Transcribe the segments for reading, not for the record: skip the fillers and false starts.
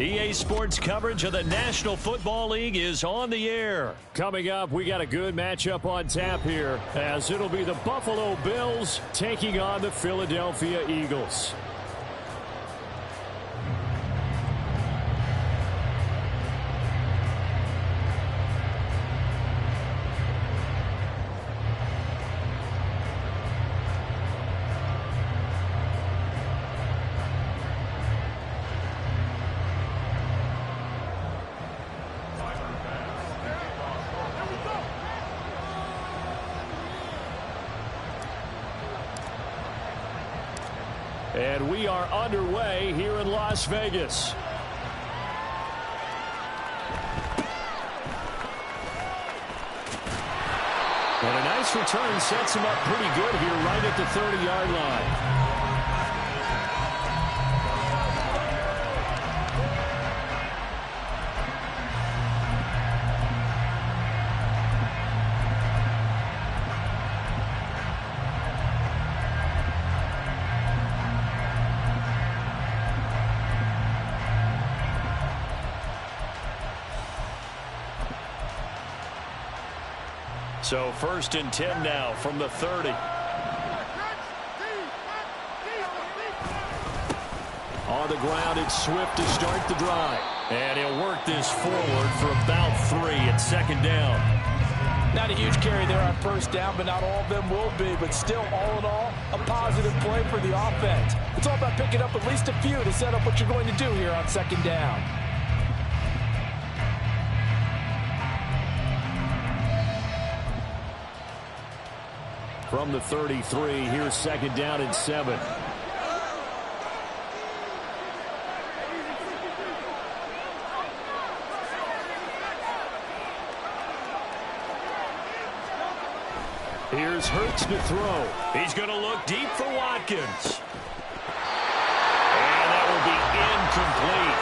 EA Sports coverage of the National Football League is on the air. Coming up, we got a good matchup on tap here, as it'll be the Buffalo Bills taking on the Philadelphia Eagles. And we are underway here in Las Vegas. And a nice return sets him up pretty good here right at the 30-yard line. So 1st and 10 now from the 30. On the ground, it's Swift to start the drive. And he'll work this forward for about 3 at 2nd down. Not a huge carry there on 1st down, but not all of them will be. But still, all in all, a positive play for the offense. It's all about picking up at least a few to set up what you're going to do here on 2nd down. From the 33, here's 2nd down and 7. Here's Hurts to throw. He's going to look deep for Watkins. And that will be incomplete.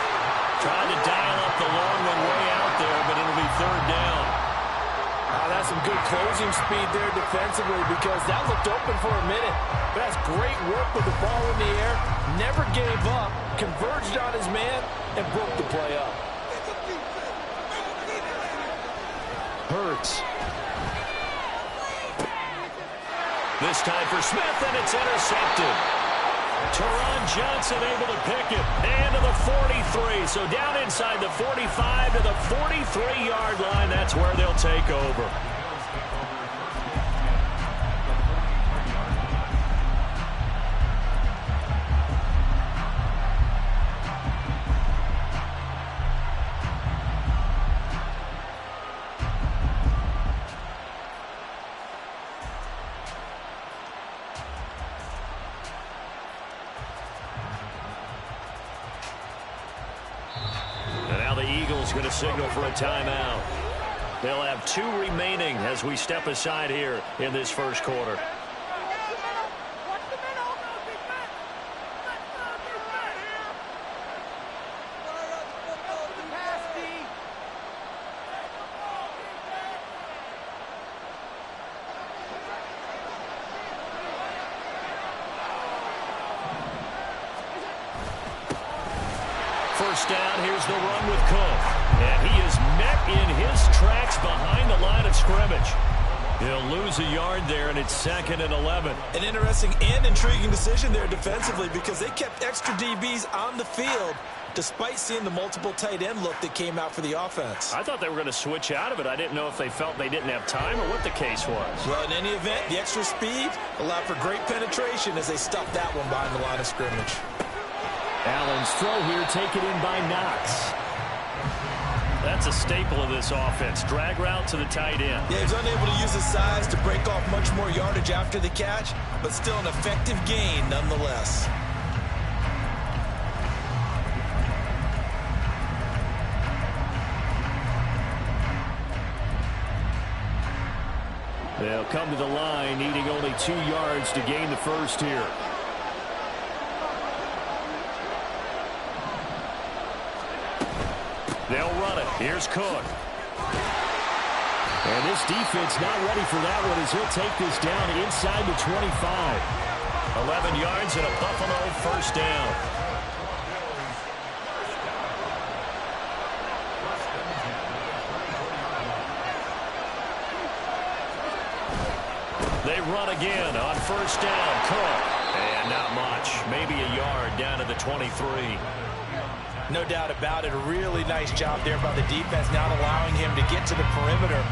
Trying to dial up the long one way out there, but it'll be 3rd down. That's some good closing speed there defensively, because that looked open for a minute. But that's great work with the ball in the air. Never gave up, converged on his man, and broke the play up. Hurts. This time for Smith, and it's intercepted. Teron Johnson able to pick it. And to the 43. So down inside the 45 to the 43-yard line. That's where they'll take over. Going to signal for a timeout. They'll have 2 remaining as we step aside here in this 1st quarter. First down, here's the run with Cook. And he is met in his tracks behind the line of scrimmage. He'll lose a yard there, and it's 2nd and 11. An interesting and intriguing decision there defensively, because they kept extra DBs on the field despite seeing the multiple tight end look that came out for the offense. I thought they were going to switch out of it. I didn't know if they felt they didn't have time or what the case was. Well, in any event, the extra speed allowed for great penetration as they stuffed that one behind the line of scrimmage. Allen's throw here taken in by Knox. That's a staple of this offense. Drag route to the tight end. Yeah, he's unable to use his size to break off much more yardage after the catch, but still an effective gain nonetheless. They'll come to the line, needing only 2 yards to gain the first here. They'll run it. Here's Cook. And this defense not ready for that one as he'll take this down inside the 25. 11 yards and a Buffalo first down. they run again on first down. Cook. And not much. Maybe a yard down to the 23. No doubt about it. A really nice job there by the defense, not allowing him to get to the perimeter.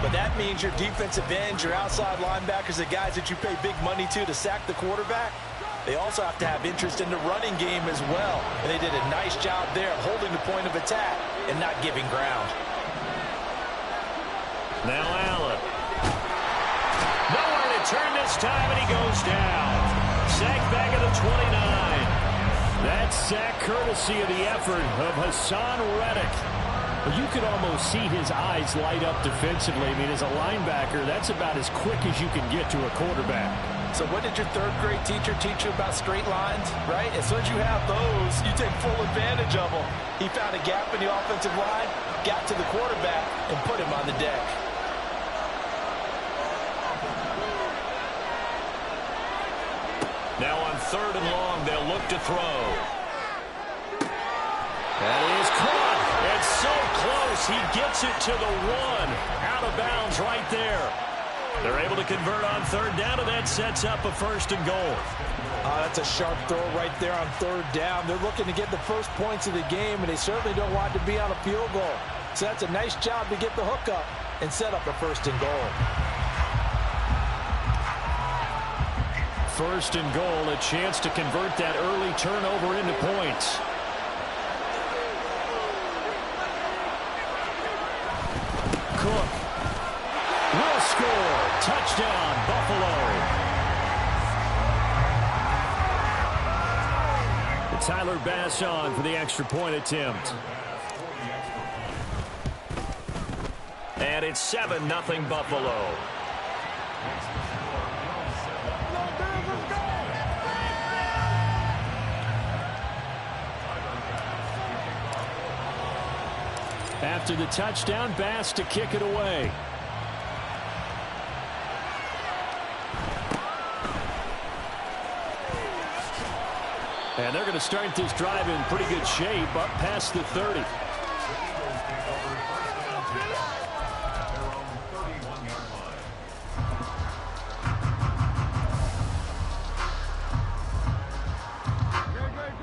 But that means your defensive ends, your outside linebackers, the guys that you pay big money to sack the quarterback, they also have to have interest in the running game as well. And they did a nice job there of holding the point of attack and not giving ground. Now Allen. Nowhere to turn this time, and he goes down. Sack back at the 29. That sack courtesy of the effort of Hassan Reddick. You could almost see his eyes light up defensively. I mean, as a linebacker, that's about as quick as you can get to a quarterback. So what did your third-grade teacher teach you about straight lines, right? As soon as you have those, you take full advantage of them. He found a gap in the offensive line, got to the quarterback, and put him on the deck. Now on 3rd and long, they'll look to throw. That is caught. It's so close. He gets it to the 1. Out of bounds right there. They're able to convert on 3rd down, and that sets up a 1st and goal. That's a sharp throw right there on 3rd down. They're looking to get the first points of the game, and they certainly don't want to be on a field goal. So that's a nice job to get the hook up and set up a 1st and goal. 1st and goal, a chance to convert that early turnover into points. Cook will score. Touchdown, Buffalo. Tyler Bass on for the extra point attempt. And it's 7-0 Buffalo. After the touchdown, Bass to kick it away. And they're going to start this drive in pretty good shape, up past the 30.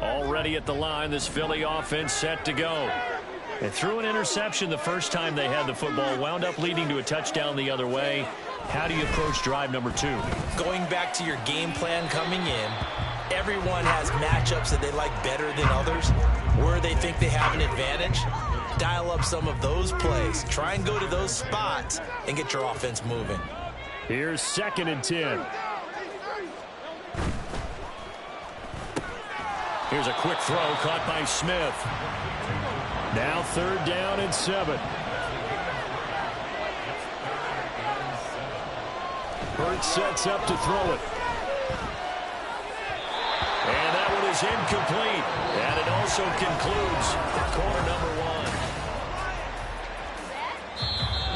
Already at the line, this Philly offense set to go. They threw an interception the first time they had the football, wound up leading to a touchdown the other way. How do you approach drive number 2? Going back to your game plan coming in, everyone has matchups that they like better than others, where they think they have an advantage. Dial up some of those plays. Try and go to those spots and get your offense moving. Here's 2nd and 10. Here's a quick throw caught by Smith. Now 3rd down and 7. Hurts sets up to throw it. And that one is incomplete. And it also concludes quarter number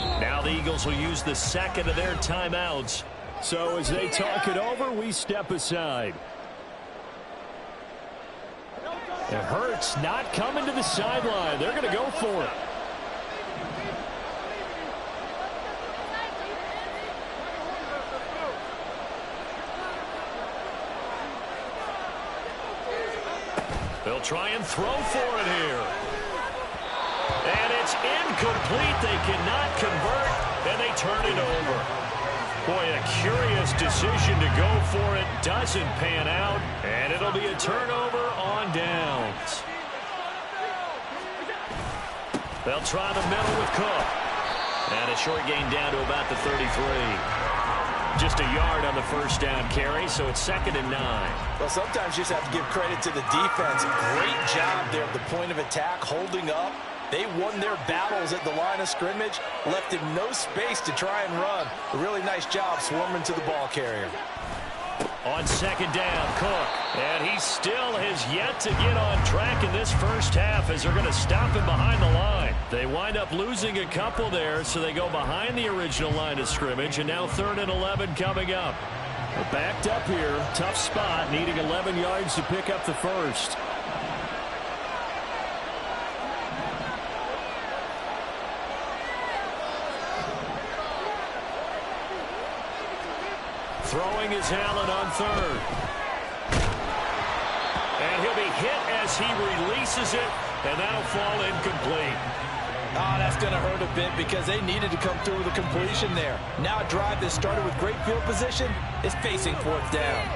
1. Now the Eagles will use the 2nd of their timeouts. So as they talk it over, we step aside. And Hurts not coming to the sideline. They're going to go for it. They'll try and throw for it here. And it's incomplete. They cannot convert, and they turn it over. Boy, a curious decision to go for it. Doesn't pan out, and it'll be a turnover on downs. They'll try the middle with Cook. And a short gain down to about the 33. Just a yard on the first down carry, so it's 2nd and 9. Well, sometimes you just have to give credit to the defense. Great job there at the point of attack, holding up. They won their battles at the line of scrimmage, left him no space to try and run. A really nice job swarming to the ball carrier. On 2nd down, Cook. And he still has yet to get on track in this first half as they're going to stop him behind the line. They wind up losing a couple there, so they go behind the original line of scrimmage, and now 3rd and 11 coming up. They're backed up here. Tough spot, needing 11 yards to pick up the first. Throwing is Allen on third. And he'll be hit as he releases it, and that'll fall incomplete. Oh, that's going to hurt a bit because they needed to come through with a completion there. Now a drive that started with great field position is facing fourth down.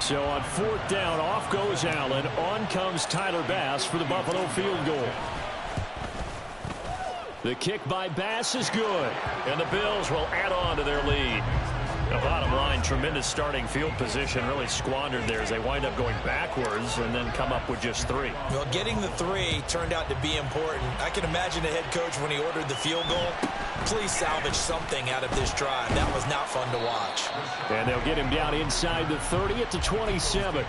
So on fourth down, off goes Allen. On comes Tyler Bass for the Buffalo field goal. The kick by Bass is good, and the Bills will add on to their lead. The bottom line, tremendous starting field position, really squandered there as they wind up going backwards and then come up with just 3. Well, getting the 3 turned out to be important. I can imagine the head coach when he ordered the field goal. Please salvage something out of this drive. That was not fun to watch. And they'll get him down inside the 30 at the 27.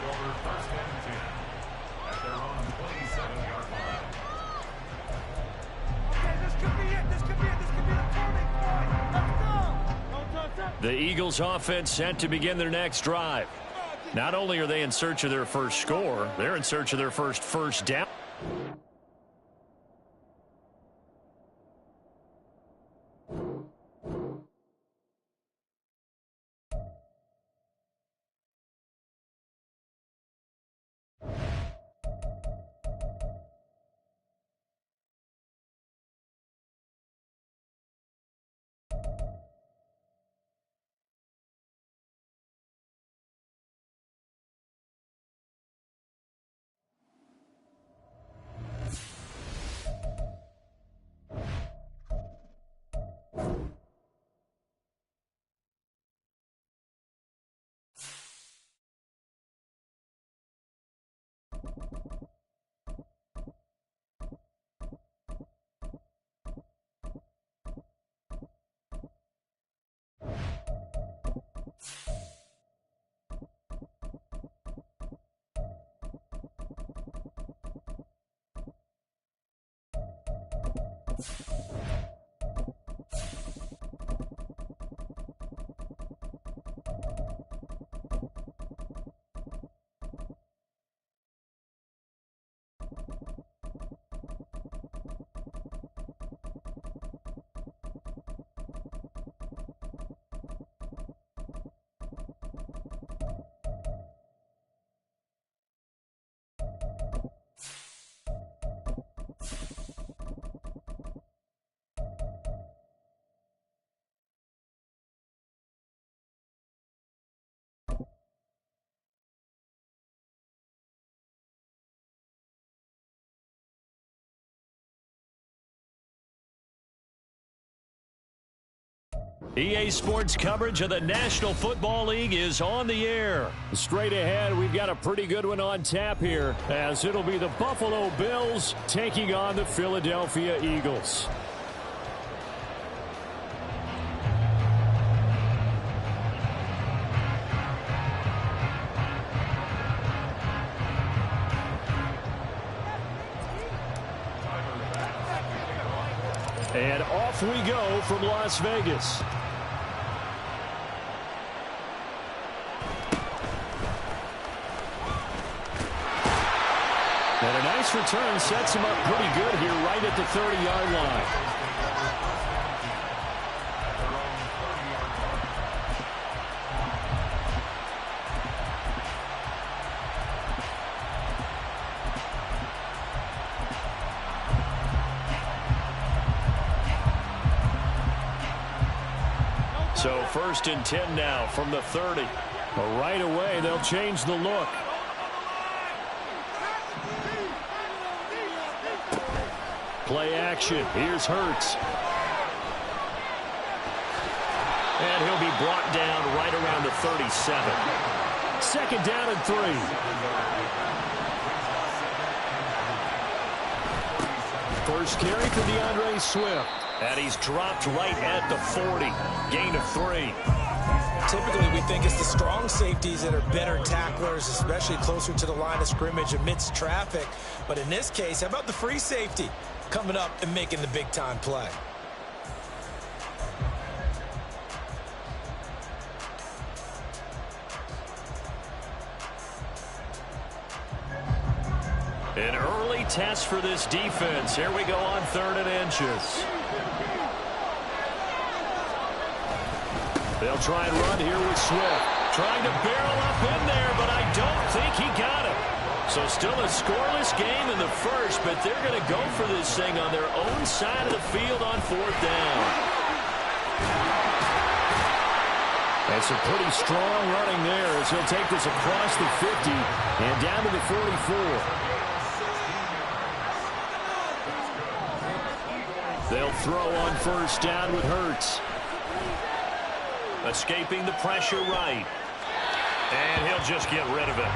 The Eagles offense set to begin their next drive. Not only are they in search of their first score, they're in search of their first down. EA Sports coverage of the National Football League is on the air. Straight ahead, we've got a pretty good one on tap here, as it'll be the Buffalo Bills taking on the Philadelphia Eagles. And off we go from Las Vegas. And a nice return sets him up pretty good here right at the 30-yard line. So 1st and 10 now from the 30. But right away, they'll change the look. Play action. Here's Hurts. And he'll be brought down right around the 37. 2nd down and 3. First carry for DeAndre Swift. And he's dropped right at the 40. Gain of 3. Typically, we think it's the strong safeties that are better tacklers, especially closer to the line of scrimmage amidst traffic. But in this case, how about the free safety coming up and making the big-time play? An early test for this defense. Here we go on 3rd and inches. They'll try and run here with Swift. Trying to barrel up in there, but I don't think he got it. So still a scoreless game in the first, but they're going to go for this thing on their own side of the field on 4th down. That's a pretty strong running there as he'll take this across the 50 and down to the 44. They'll throw on 1st down with Hurts. Escaping the pressure right. And he'll just get rid of it.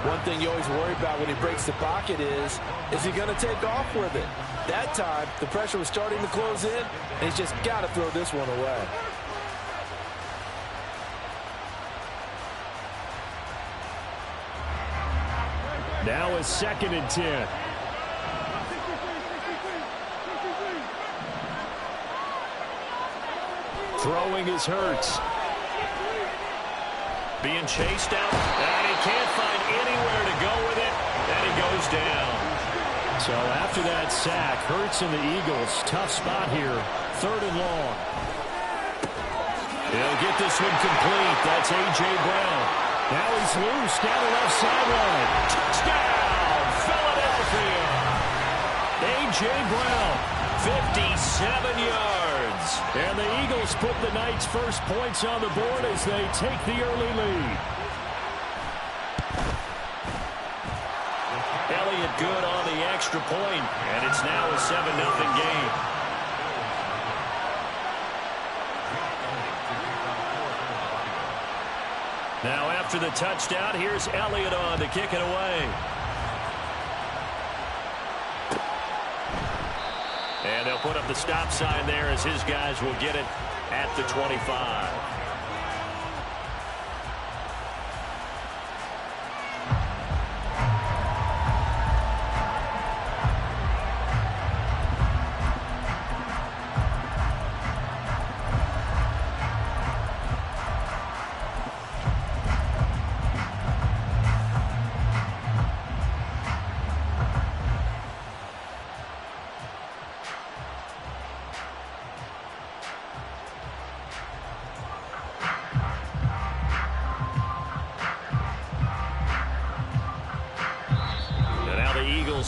One thing you always worry about when he breaks the pocket is he going to take off with it? That time, the pressure was starting to close in, and he's just got to throw this one away. Now a 2nd and 10. Throwing is Hurts. Being chased out, and he can't find anywhere to go with it, and he goes down. So after that sack, Hurts and the Eagles, tough spot here, 3rd and long. He'll get this one complete. That's A.J. Brown. Now he's loose down the left sideline. Touchdown, Philadelphia. A.J. Brown, 57 yards. And the Eagles put the Knights' first points on the board as they take the early lead. Elliott good on the extra point, and it's now a 7-0 game. Now after the touchdown, here's Elliott on to kick it away. And they'll put up the stop sign there as his guys will get it at the 25.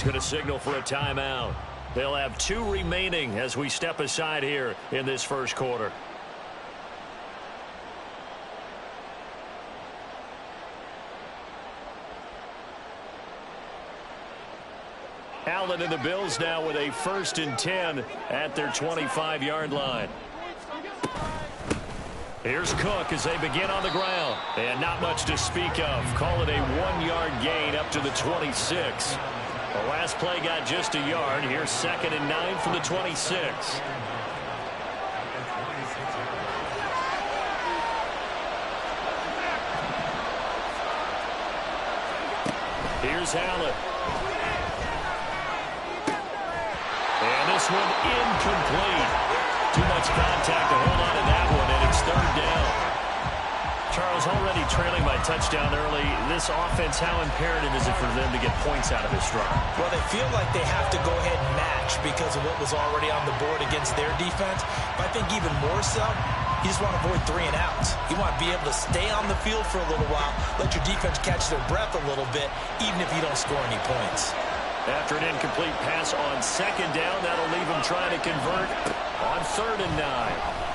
Going to signal for a timeout. They'll have 2 remaining as we step aside here in this first quarter. Allen and the Bills now with a 1st and 10 at their 25-yard line. Here's Cook as they begin on the ground. And not much to speak of. Call it a 1-yard gain up to the 26. The last play got just a yard. Here's 2nd and 9 from the 26. Here's Allen. And this one incomplete. Too much contact to hold on to that one, and it's 3rd down. Charles, already trailing by touchdown early. This offense, how imperative is it for them to get points out of this drive? Well, they feel like they have to go ahead and match because of what was already on the board against their defense. But I think even more so, you just want to avoid 3 and outs. You want to be able to stay on the field for a little while, let your defense catch their breath a little bit, even if you don't score any points. After an incomplete pass on 2nd down, that'll leave him trying to convert on 3rd and 9.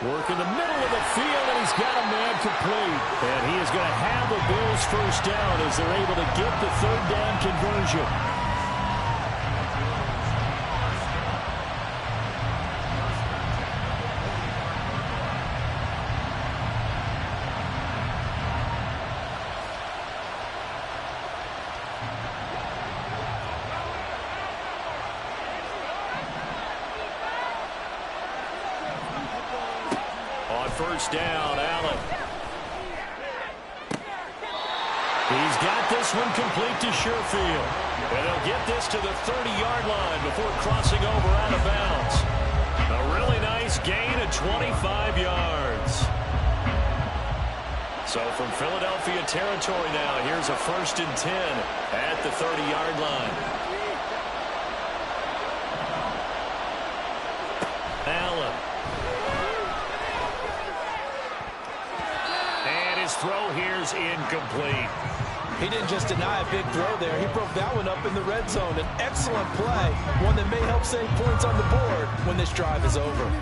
Work in the middle of the field, and he's got a man complete. And he is going to have the Bills' 1st down as they're able to get the 3rd down conversion. On 1st down, Allen. He's got this one complete to Sherfield. And he'll get this to the 30-yard line before crossing over out of bounds. A really nice gain of 25 yards. So from Philadelphia territory now, here's a 1st and 10 at the 30-yard line. Allen. And his throw here's incomplete. He didn't just deny a big throw there. He broke that one up in the red zone. An excellent play, one that may help save points on the board when this drive is over.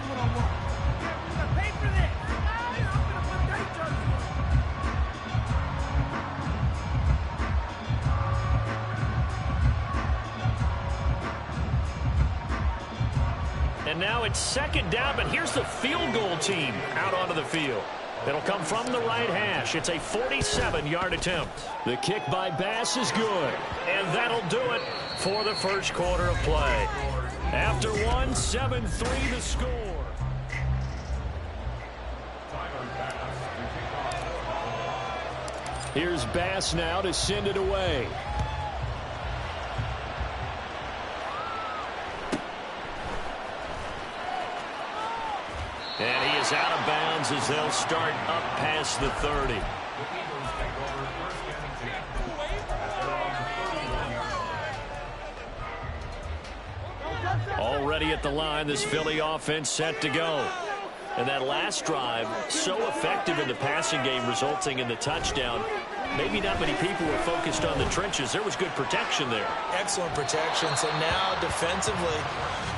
And now it's 2nd down, but here's the field goal team out onto the field. It'll come from the right hash. It's a 47-yard attempt. The kick by Bass is good. And that'll do it for the first quarter of play. After one, 7-3 the score. Here's Bass now to send it away. And he is out of bounds as they'll start up past the 30. Already at the line, this Philly offense set to go. And that last drive, so effective in the passing game, resulting in the touchdown. Maybe not many people were focused on the trenches. There was good protection there. Excellent protection. So now defensively,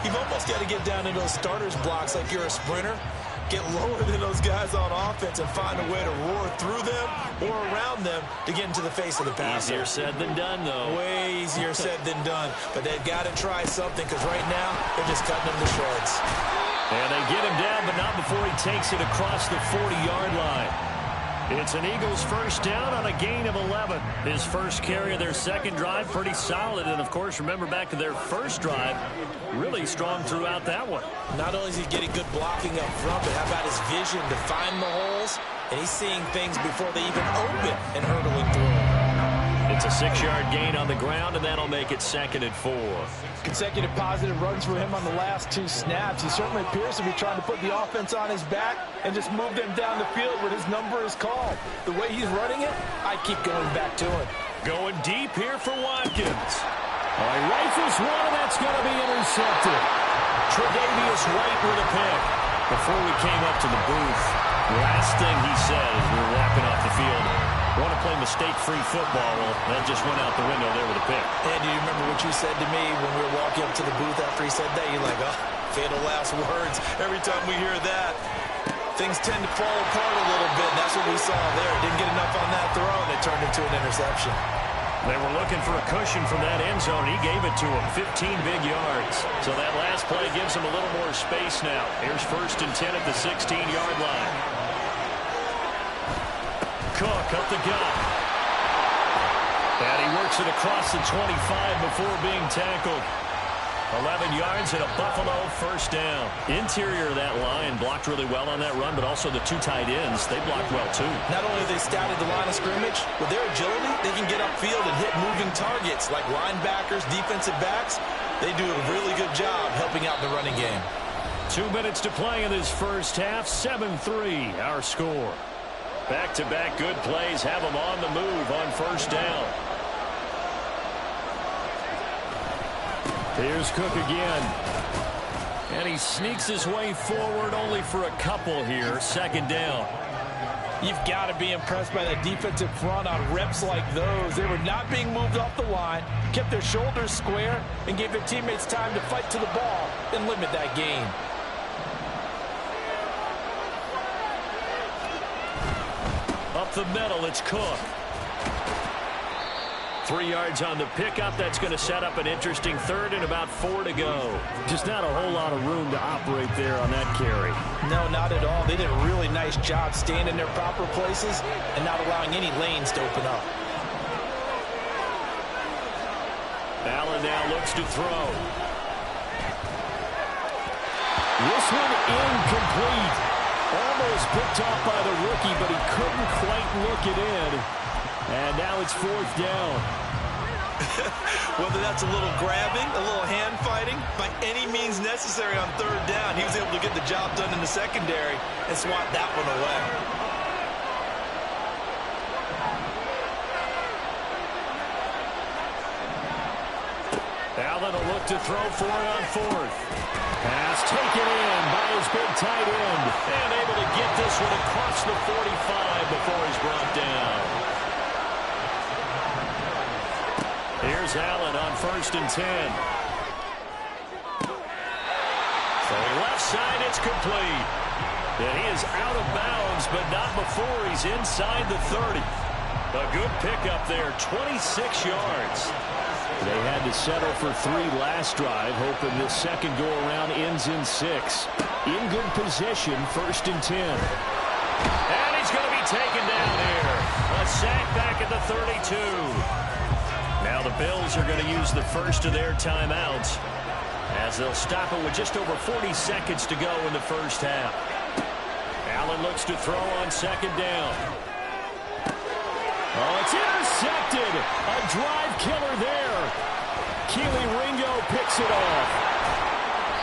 you've almost got to get down in those starters blocks like you're a sprinter. Get lower than those guys on offense and find a way to roar through them or around them to get into the face of the passer. Easier said than done, though. Way easier said than done. But they've got to try something because right now they're just cutting him to shreds. And they get him down, but not before he takes it across the 40-yard line. It's an Eagles first down on a gain of 11. His first carry of their second drive, pretty solid. And, of course, remember back to their first drive, really strong throughout that one. Not only is he getting good blocking up front, but how about his vision to find the holes? And he's seeing things before they even open and hurdling through them. It's a 6-yard gain on the ground, and that'll make it 2nd and 4. Consecutive positive runs for him on the last 2 snaps. He certainly appears to be trying to put the offense on his back and just move them down the field when his number is called. The way he's running it, I keep going back to him. Going deep here for Watkins. All right, rifles one, and that's going to be intercepted. Tre'Davious White with a pick. Before we came up to the booth, the last thing he said as we were walking off the field, want to play mistake-free football. Well, that just went out the window there with a pick. And do you remember what you said to me when we were walking up to the booth after he said that? You're like, oh, fatal last words. Every time we hear that, things tend to fall apart a little bit. And that's what we saw there. Didn't get enough on that throw, and it turned into an interception. They were looking for a cushion from that end zone. He gave it to him, 15 big yards. So that last play gives him a little more space now. Here's 1st and 10 at the 16-yard line. Cook up the gut. And he works it across the 25 before being tackled. 11 yards and a Buffalo first down. Interior of that line blocked really well on that run, but also the 2 tight ends, they blocked well too. Not only have they scouted the line of scrimmage, with their agility, they can get upfield and hit moving targets like linebackers, defensive backs. They do a really good job helping out the running game. 2 minutes to play in this first half. 7-3 our score. Back-to-back good plays have them on the move on first down. Here's Cook again. And he sneaks his way forward only for a couple here. 2nd down. You've got to be impressed by that defensive front on reps like those. They were not being moved off the line, kept their shoulders square, and gave their teammates time to fight to the ball and limit that gain. Up the middle, it's Cook. 3 yards on the pickup. That's going to set up an interesting 3rd and about 4 to go. Just not a whole lot of room to operate there on that carry. No, not at all. They did a really nice job staying in their proper places and not allowing any lanes to open up. Allen now looks to throw. This one incomplete. Almost picked off by the rookie, but he couldn't quite look it in. And now it's 4th down. Whether that's a little grabbing, a little hand fighting, by any means necessary on 3rd down, he was able to get the job done in the secondary and swat that one away. will look to throw for it on fourth. Pass taken in by his big tight end. And able to get this one across the 45 before he's brought down. Here's Allen on 1st and 10. So left side, it's complete. And he is out of bounds, but not before he's inside the 30. A good pickup there, 26 yards. They had to settle for 3 last drive, hoping this second go-around ends in 6. In good position, 1st and 10. And he's going to be taken down here. A sack back at the 32. Now the Bills are going to use the first of their timeouts as they'll stop it with just over 40 seconds to go in the first half. Allen looks to throw on 2nd down. Oh, it's intercepted. A drive killer there. Keely Ringo picks it off.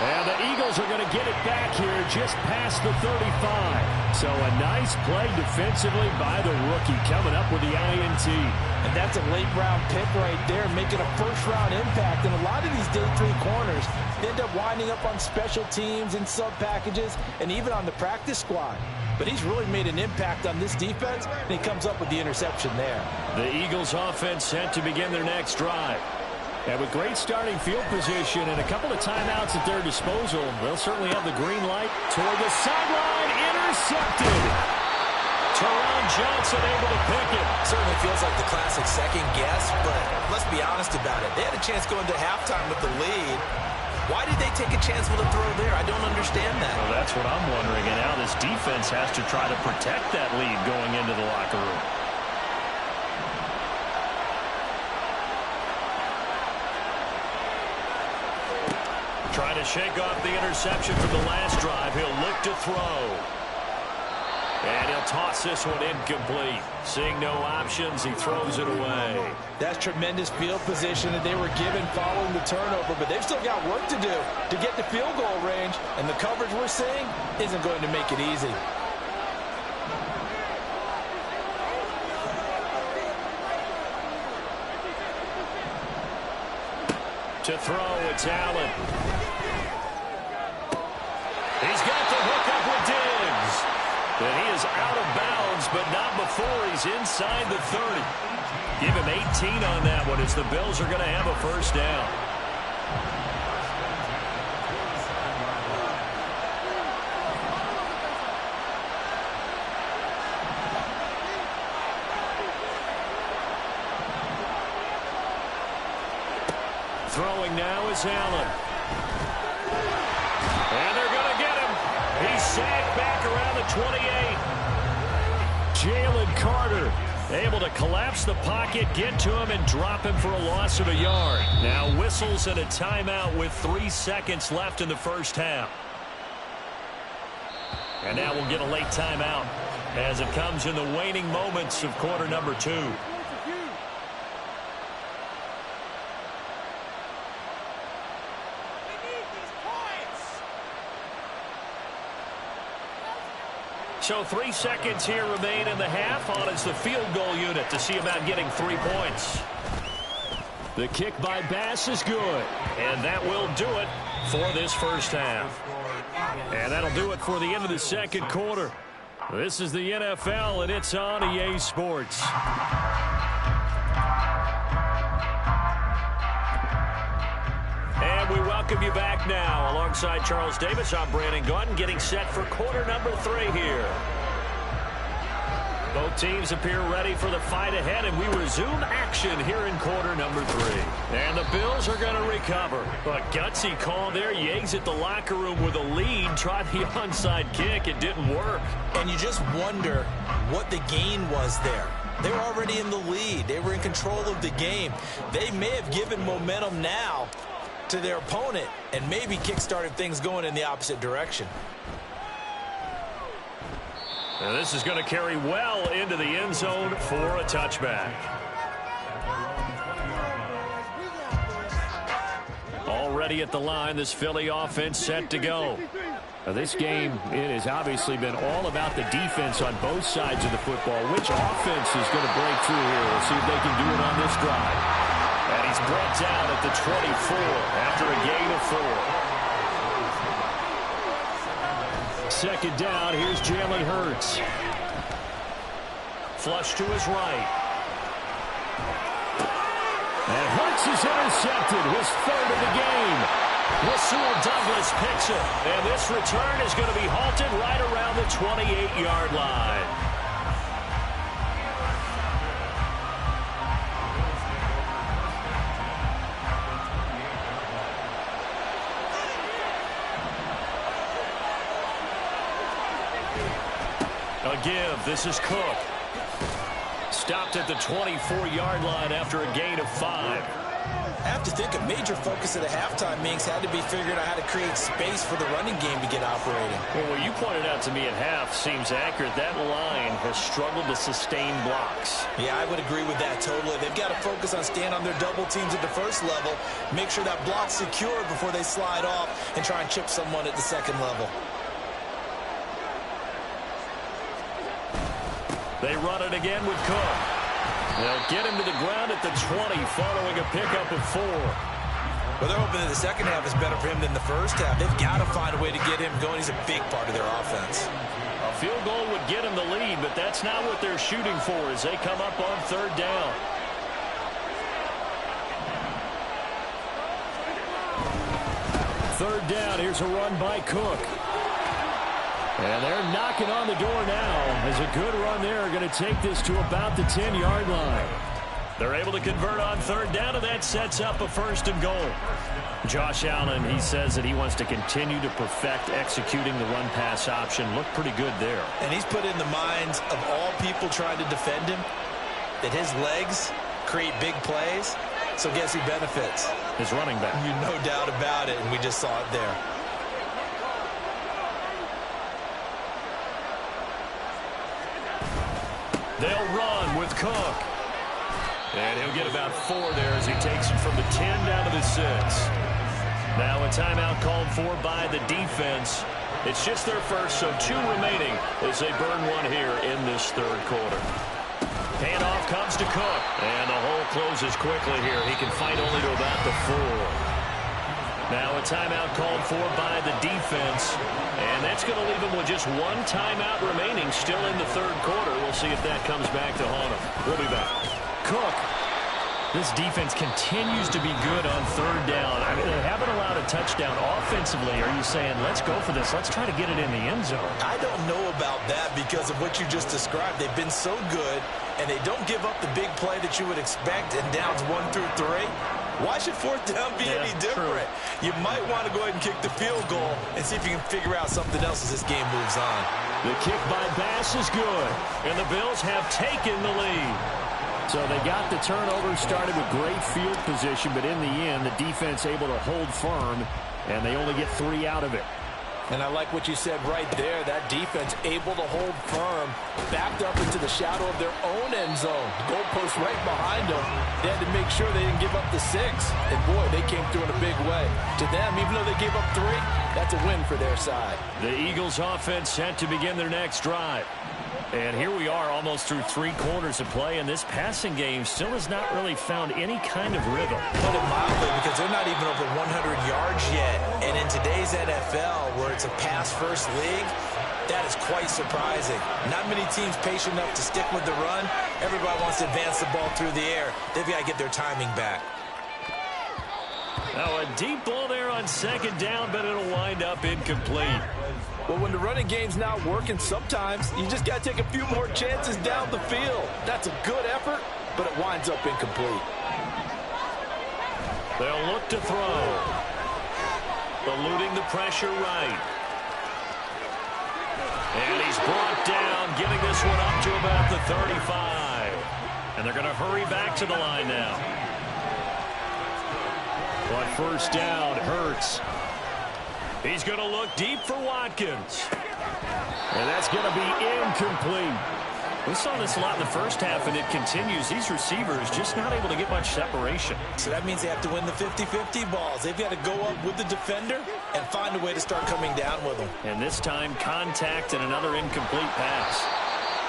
And the Eagles are going to get it back here just past the 35. So a nice play defensively by the rookie coming up with the INT. And that's a late-round pick right there, making a first-round impact. And a lot of these day 3 corners end up winding up on special teams and sub-packages and even on the practice squad. But he's really made an impact on this defense, and he comes up with the interception there. The Eagles offense set to begin their next drive. And with great starting field position and a couple of timeouts at their disposal, they'll certainly have the green light toward the sideline. Intercepted. Teron Johnson able to pick it. Certainly feels like the classic second guess, but let's be honest about it. They had a chance going to halftime with the lead. Why did they take a chance with a throw there? I don't understand that. Well, that's what I'm wondering. And now this defense has to try to protect that lead going into the locker room. Trying to shake off the interception from the last drive. He'll look to throw. And he'll toss this one incomplete. Seeing no options, he throws it away. That's tremendous field position that they were given following the turnover, but they've still got work to do to get the field goal range, and the coverage we're seeing isn't going to make it easy. To throw, it's Allen. He's got the hook up with Diggs. And he is out of bounds, but not before he's inside the 30. Give him 18 on that one as the Bills are going to have a first down. Throwing now is Allen. And they're going to get him. He's sacked back around the 28. Jalen Carter able to collapse the pocket, get to him, and drop him for a loss of a yard. Now whistles and a timeout with 3 seconds left in the first half. And now we'll get a late timeout as it comes in the waning moments of quarter number 2. So 3 seconds here remain in the half. On is the field goal unit to see about getting 3 points. The kick by Bass is good. And that will do it for this first half. And that'll do it for the end of the second quarter. This is the NFL, and it's on EA Sports. And we welcome you back now. Alongside Charles Davis, I'm Brandon Gaudin, getting set for quarter number 3 here. Both teams appear ready for the fight ahead, and we resume action here in quarter number 3. And the Bills are going to recover. A gutsy call there. Yates at the locker room with a lead. Tried the onside kick. It didn't work. And you just wonder what the gain was there. They were already in the lead. They were in control of the game. They may have given momentum now to their opponent and maybe kick-started things going in the opposite direction. And this is going to carry well into the end zone for a touchback. Already at the line, this Philly offense set to go. Now this game, it has obviously been all about the defense on both sides of the football. Which offense is going to break through here? We'll see if they can do it on this drive. And he he's brought down at the 24 after a gain of 4. Second down, here's Jalen Hurts. Flush to his right. And Hurts is intercepted, his third of the game. Rasul Douglas picks it, and this return is going to be halted right around the 28-yard line. A give, this is Cook. Stopped at the 24-yard line after a gain of 5. I have to think a major focus of the halftime meetings had to be figuring out how to create space for the running game to get operating. Well, what you pointed out to me at half seems accurate. That line has struggled to sustain blocks. Yeah, I would agree with that totally. They've got to focus on staying on their double teams at the first level, make sure that block's secure before they slide off and try and chip someone at the second level. They run it again with Cook. They'll get him to the ground at the 20 following a pickup of 4. Well, they're hoping that the second half is better for him than the first half. They've got to find a way to get him going. He's a big part of their offense. A field goal would get him the lead, but that's not what they're shooting for as they come up on third down. Third down, here's a run by Cook. And they're knocking on the door now as a good run there going to take this to about the 10-yard line. They're able to convert on third down, and that sets up a first and goal. Josh Allen, he says that he wants to continue to perfect executing the run-pass option. Looked pretty good there. And he's put in the minds of all people trying to defend him that his legs create big plays. So guess who benefits? His running back. You no doubt about it, and we just saw it there. They'll run with Cook. And he'll get about 4 there as he takes it from the 10 down to the 6. Now a timeout called for by the defense. It's just their first, so 2 remaining as they burn 1 here in this third quarter. Handoff comes to Cook. And the hole closes quickly here. He can fight only to about the 4. Now a timeout called for by the defense. And that's going to leave him with just 1 timeout remaining still in the third quarter. We'll see if that comes back to haunt him. We'll be back. Cook. This defense continues to be good on third down. I mean, they haven't allowed a touchdown offensively. Are you saying, let's go for this? Let's try to get it in the end zone. I don't know about that because of what you just described. They've been so good, and they don't give up the big play that you would expect in downs 1 through 3. Why should fourth down be any different? True. You might want to go ahead and kick the field goal and see if you can figure out something else as this game moves on. The kick by Bass is good, and the Bills have taken the lead. So they got the turnover started with great field position, but in the end, the defense able to hold firm, and they only get 3 out of it. And I like what you said right there. That defense able to hold firm, backed up into the shadow of their own end zone. Goalpost right behind them. They had to make sure they didn't give up the 6. And, boy, they came through in a big way. To them, even though they gave up 3, that's a win for their side. The Eagles offense set to begin their next drive. And here we are almost through 3 quarters of play, and this passing game still has not really found any kind of rhythm. Put it mildly, because they're not even over 100 yards yet. And in today's NFL, where it's a pass-first league, that is quite surprising. Not many teams patient enough to stick with the run. Everybody wants to advance the ball through the air. They've got to get their timing back. Now a deep ball there on second down, but it'll wind up incomplete. Well, when the running game's not working, sometimes you just got to take a few more chances down the field. That's a good effort, but it winds up incomplete. They'll look to throw. Eluding the pressure right. And he's brought down, getting this one up to about the 35. And they're going to hurry back to the line now. But first down, Hurts. He's going to look deep for Watkins. And that's going to be incomplete. We saw this a lot in the first half, and it continues. These receivers just not able to get much separation. So that means they have to win the 50-50 balls. They've got to go up with the defender and find a way to start coming down with them. And this time, contact and another incomplete pass.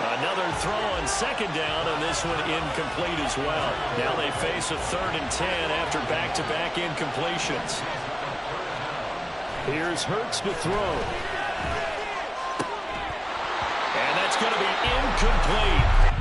Another throw on second down, and this one incomplete as well. Now they face a 3rd and 10 after back-to-back incompletions. Here's Hurts to throw. And that's going to be incomplete.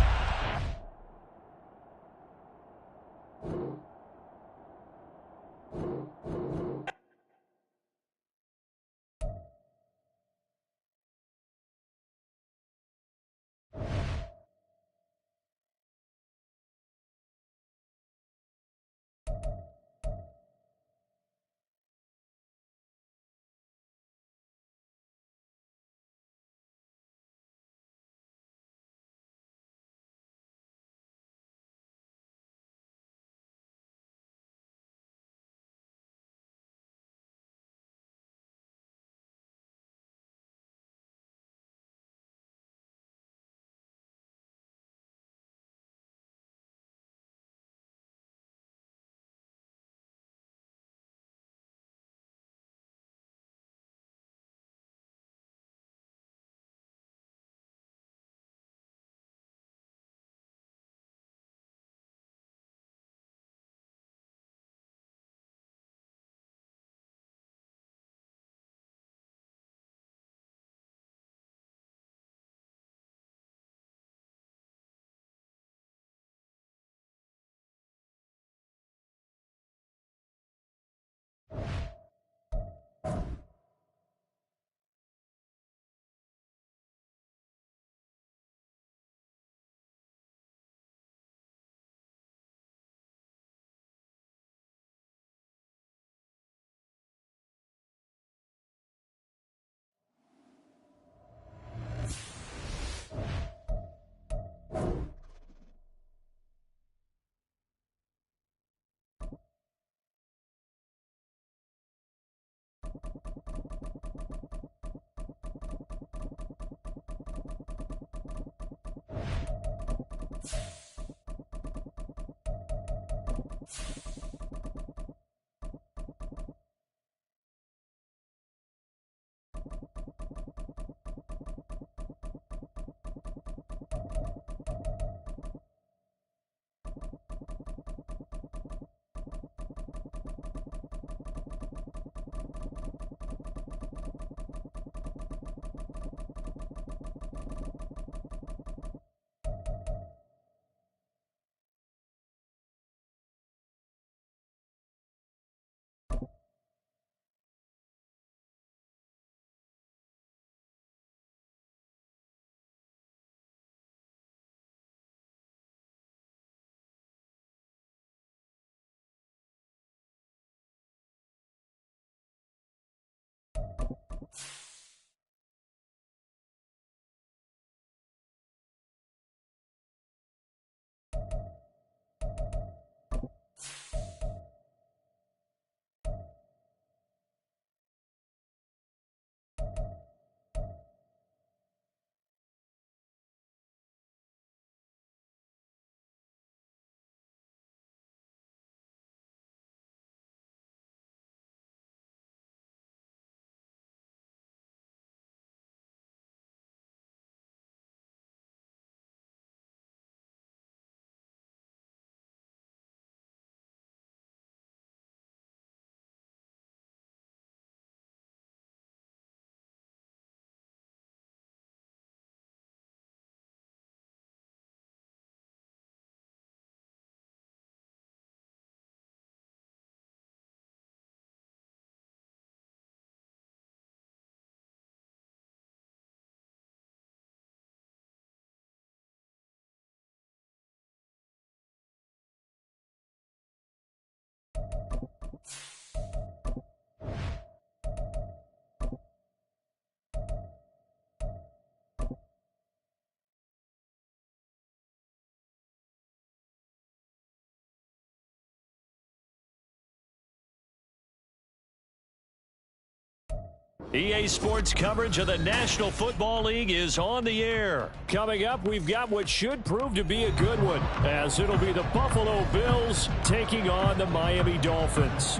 EA Sports coverage of the National Football League is on the air. Coming up, we've got what should prove to be a good one, as it'll be the Buffalo Bills taking on the Miami Dolphins.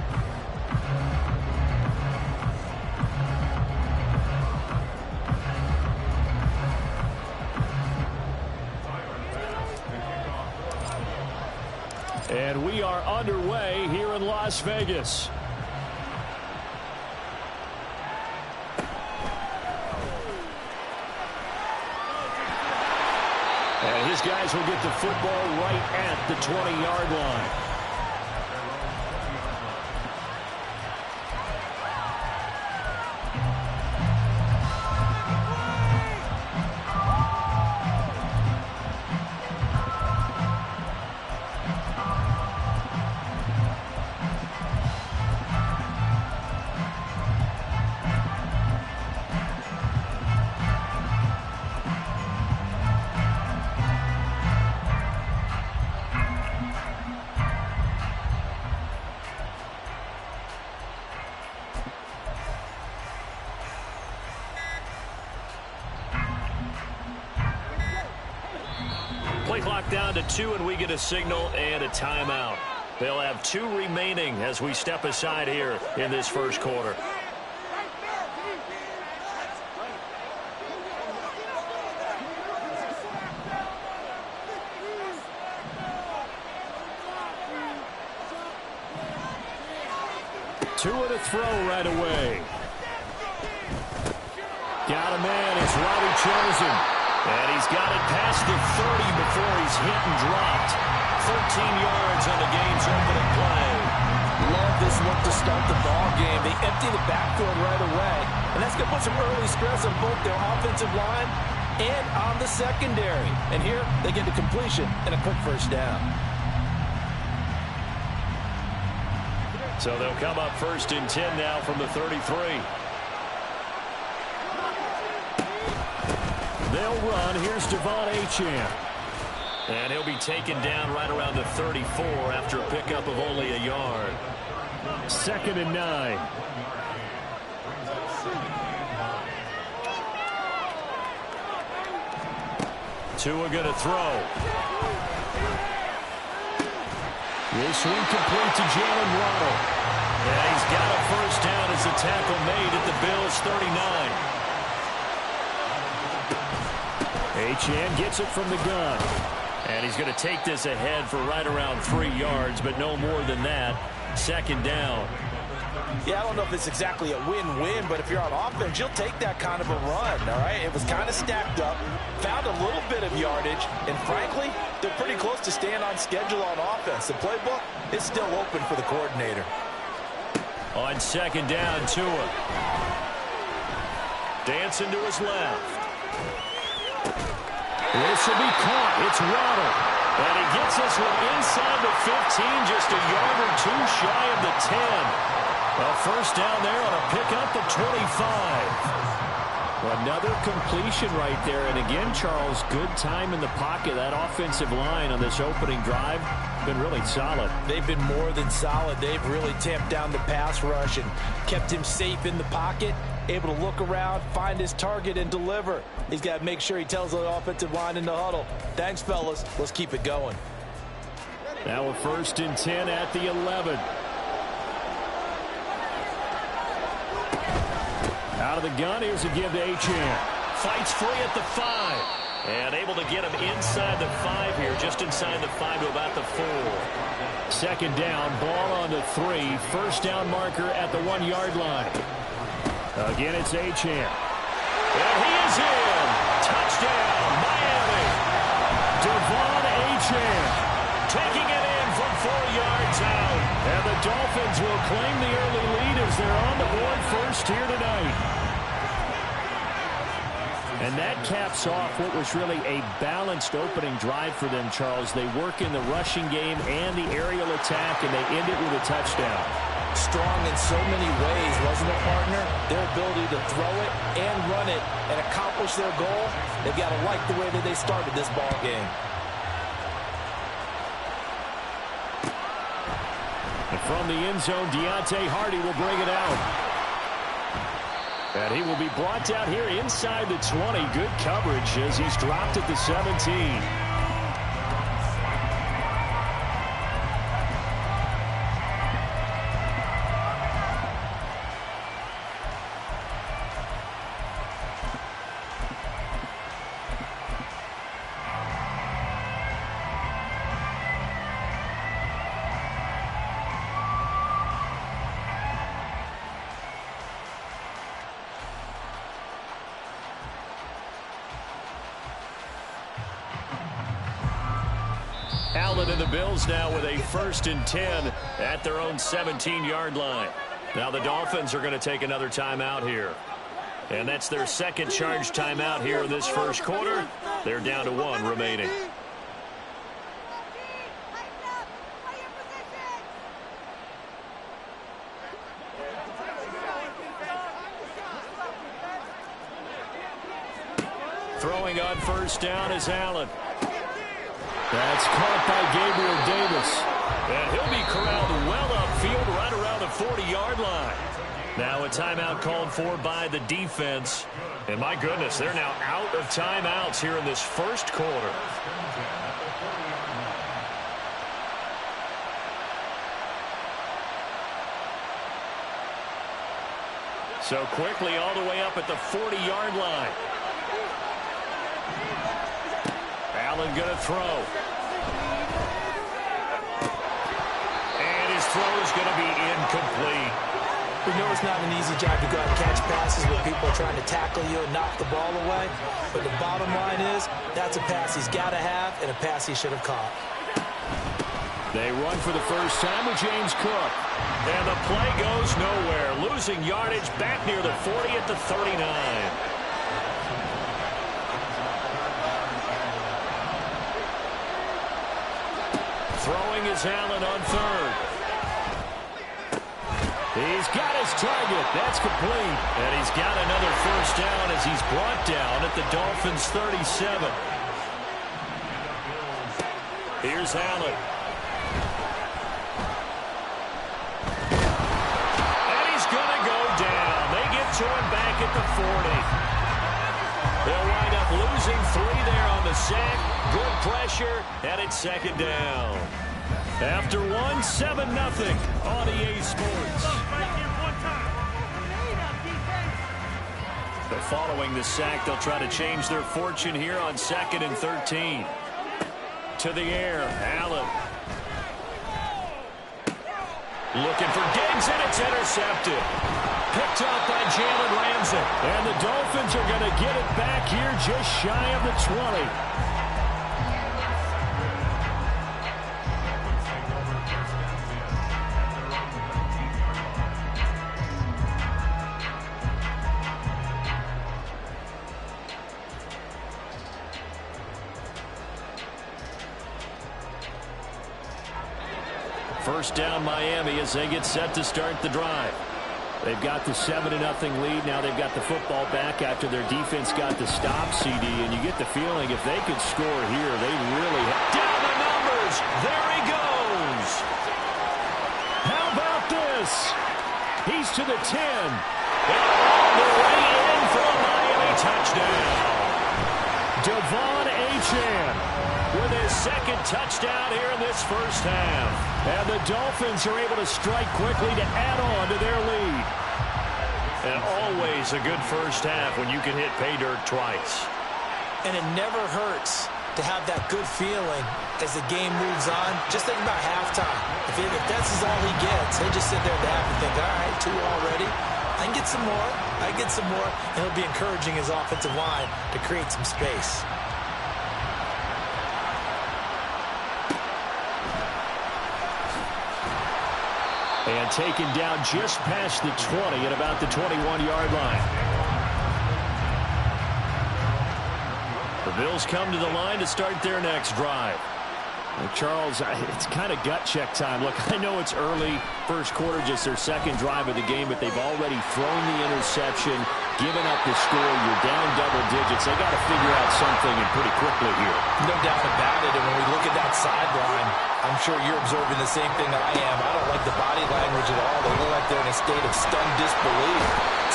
And we are underway here in Las Vegas. And his guys will get the football right at the 20-yard line. Play clock down to 2, and we get a signal and a timeout. They'll have 2 remaining as we step aside here in this first quarter. Tua to throw right away. Got a man. It's Robbie Chosen. And he's got it past the 30 before he's hit and dropped. 13 yards on the game's opening play. Love this look to start the ball game. They empty the backfield right away. And that's going to put some early stress on both their offensive line and on the secondary. And here they get the completion and a quick first down. So they'll come up 1st and 10 now from the 33. They'll run. Here's Devon Achane. And he'll be taken down right around the 34 after a pickup of only a yard. 2nd and 9. Tua going to throw. Will swing complete to Jalen Waddle. And he's got a first down as the tackle made at the Bills' 39. Achane gets it from the gun. And he's going to take this ahead for right around 3 yards, but no more than that. 2nd down. Yeah, I don't know if it's exactly a win-win, but if you're on offense, you'll take that kind of a run, all right? It was kind of stacked up, found a little bit of yardage, and frankly, they're pretty close to staying on schedule on offense. The playbook is still open for the coordinator. On 2nd down, Tua. Dancing to his left. This will be caught. It's Waddle. And he gets this one inside the 15, just a yard or 2 shy of the 10. A first down there on a pickup of 25. Another completion right there. And again, Charles, good time in the pocket. That offensive line on this opening drive been really solid. They've been more than solid. They've really tamped down the pass rush and kept him safe in the pocket, able to look around, find his target, and deliver. He's got to make sure he tells the offensive line in the huddle, thanks, fellas. Let's keep it going. Now a 1st and 10 at the 11. Out of the gun, here's a give to Achane. Fights free at the 5. And able to get him inside the 5 here, just inside the 5 to about the 4. 2nd down, ball on the 3. First down marker at the 1-yard line. Again, it's Achane. And he is in. Touchdown, Miami. Devon Achane taking it in from 4 yards out. And the Dolphins will claim the early lead as they're on the board first here tonight. And that caps off what was really a balanced opening drive for them, Charles. They work in the rushing game and the aerial attack, and they end it with a touchdown. Strong in so many ways, wasn't it, partner? Their ability to throw it and run it and accomplish their goal, they've got to like the way that they started this ball game. And from the end zone, Deontay Hardy will bring it out. And he will be brought down here inside the 20. Good coverage as he's dropped at the 17. Allen and the Bills now with a 1st and 10 at their own 17-yard line. Now the Dolphins are going to take another timeout here. And that's their second charge timeout here in this first quarter. They're down to 1 remaining. Throwing on 1st down is Allen. That's caught by Gabriel Davis. And he'll be corralled well upfield right around the 40-yard line. Now a timeout called for by the defense. And my goodness, they're now out of timeouts here in this first quarter. So quickly all the way up at the 40-yard line. Allen going to throw. And his throw is going to be incomplete. We know it's not an easy job to go out and catch passes where people are trying to tackle you and knock the ball away. But the bottom line is, that's a pass he's got to have and a pass he should have caught. They run for the first time with James Cook. And the play goes nowhere. Losing yardage back near the 40 at the 39. Throwing is Allen on 3rd. He's got his target. That's complete. And he's got another 1st down as he's brought down at the Dolphins' 37. Here's Allen. And he's going to go down. They get to him back at the 40. They'll wind up losing 3 there on the sack. Good pressure, and it's 2nd down. After 7-0 on EA Sports. So following the sack, they'll try to change their fortune here on 2nd and 13. To the air, Allen. Looking for Diggs, and it's intercepted. Picked up by Jalen Ramsey. And the Dolphins are going to get it back here just shy of the 20. First down Miami as they get set to start the drive. They've got the 7-0 lead. Now they've got the football back after their defense got the stop, CD. And you get the feeling if they could score here, they really down the numbers. There he goes. How about this? He's to the 10. And all the way in for a Miami touchdown. Devon Achane with his 2nd touchdown here in this first half. And the Dolphins are able to strike quickly to add on to their lead. And always a good first half when you can hit pay dirt twice. And it never hurts to have that good feeling as the game moves on. Just think about halftime. If this is all he gets, he'll just sit there at the half and think, all right, 2 already. I can get some more. I can get some more. And he'll be encouraging his offensive line to create some space. And taken down just past the 20 at about the 21-yard line. The Bills come to the line to start their next drive. Charles, it's kind of gut check time. Look, I know it's early, first quarter, just their 2nd drive of the game, but they've already thrown the interception, given up the score. You're down double digits. They got to figure out something and pretty quickly here. No doubt about it. And when we look at that sideline, I'm sure you're observing the same thing that I am. I don't like the body language at all. They look like they're in a state of stunned disbelief.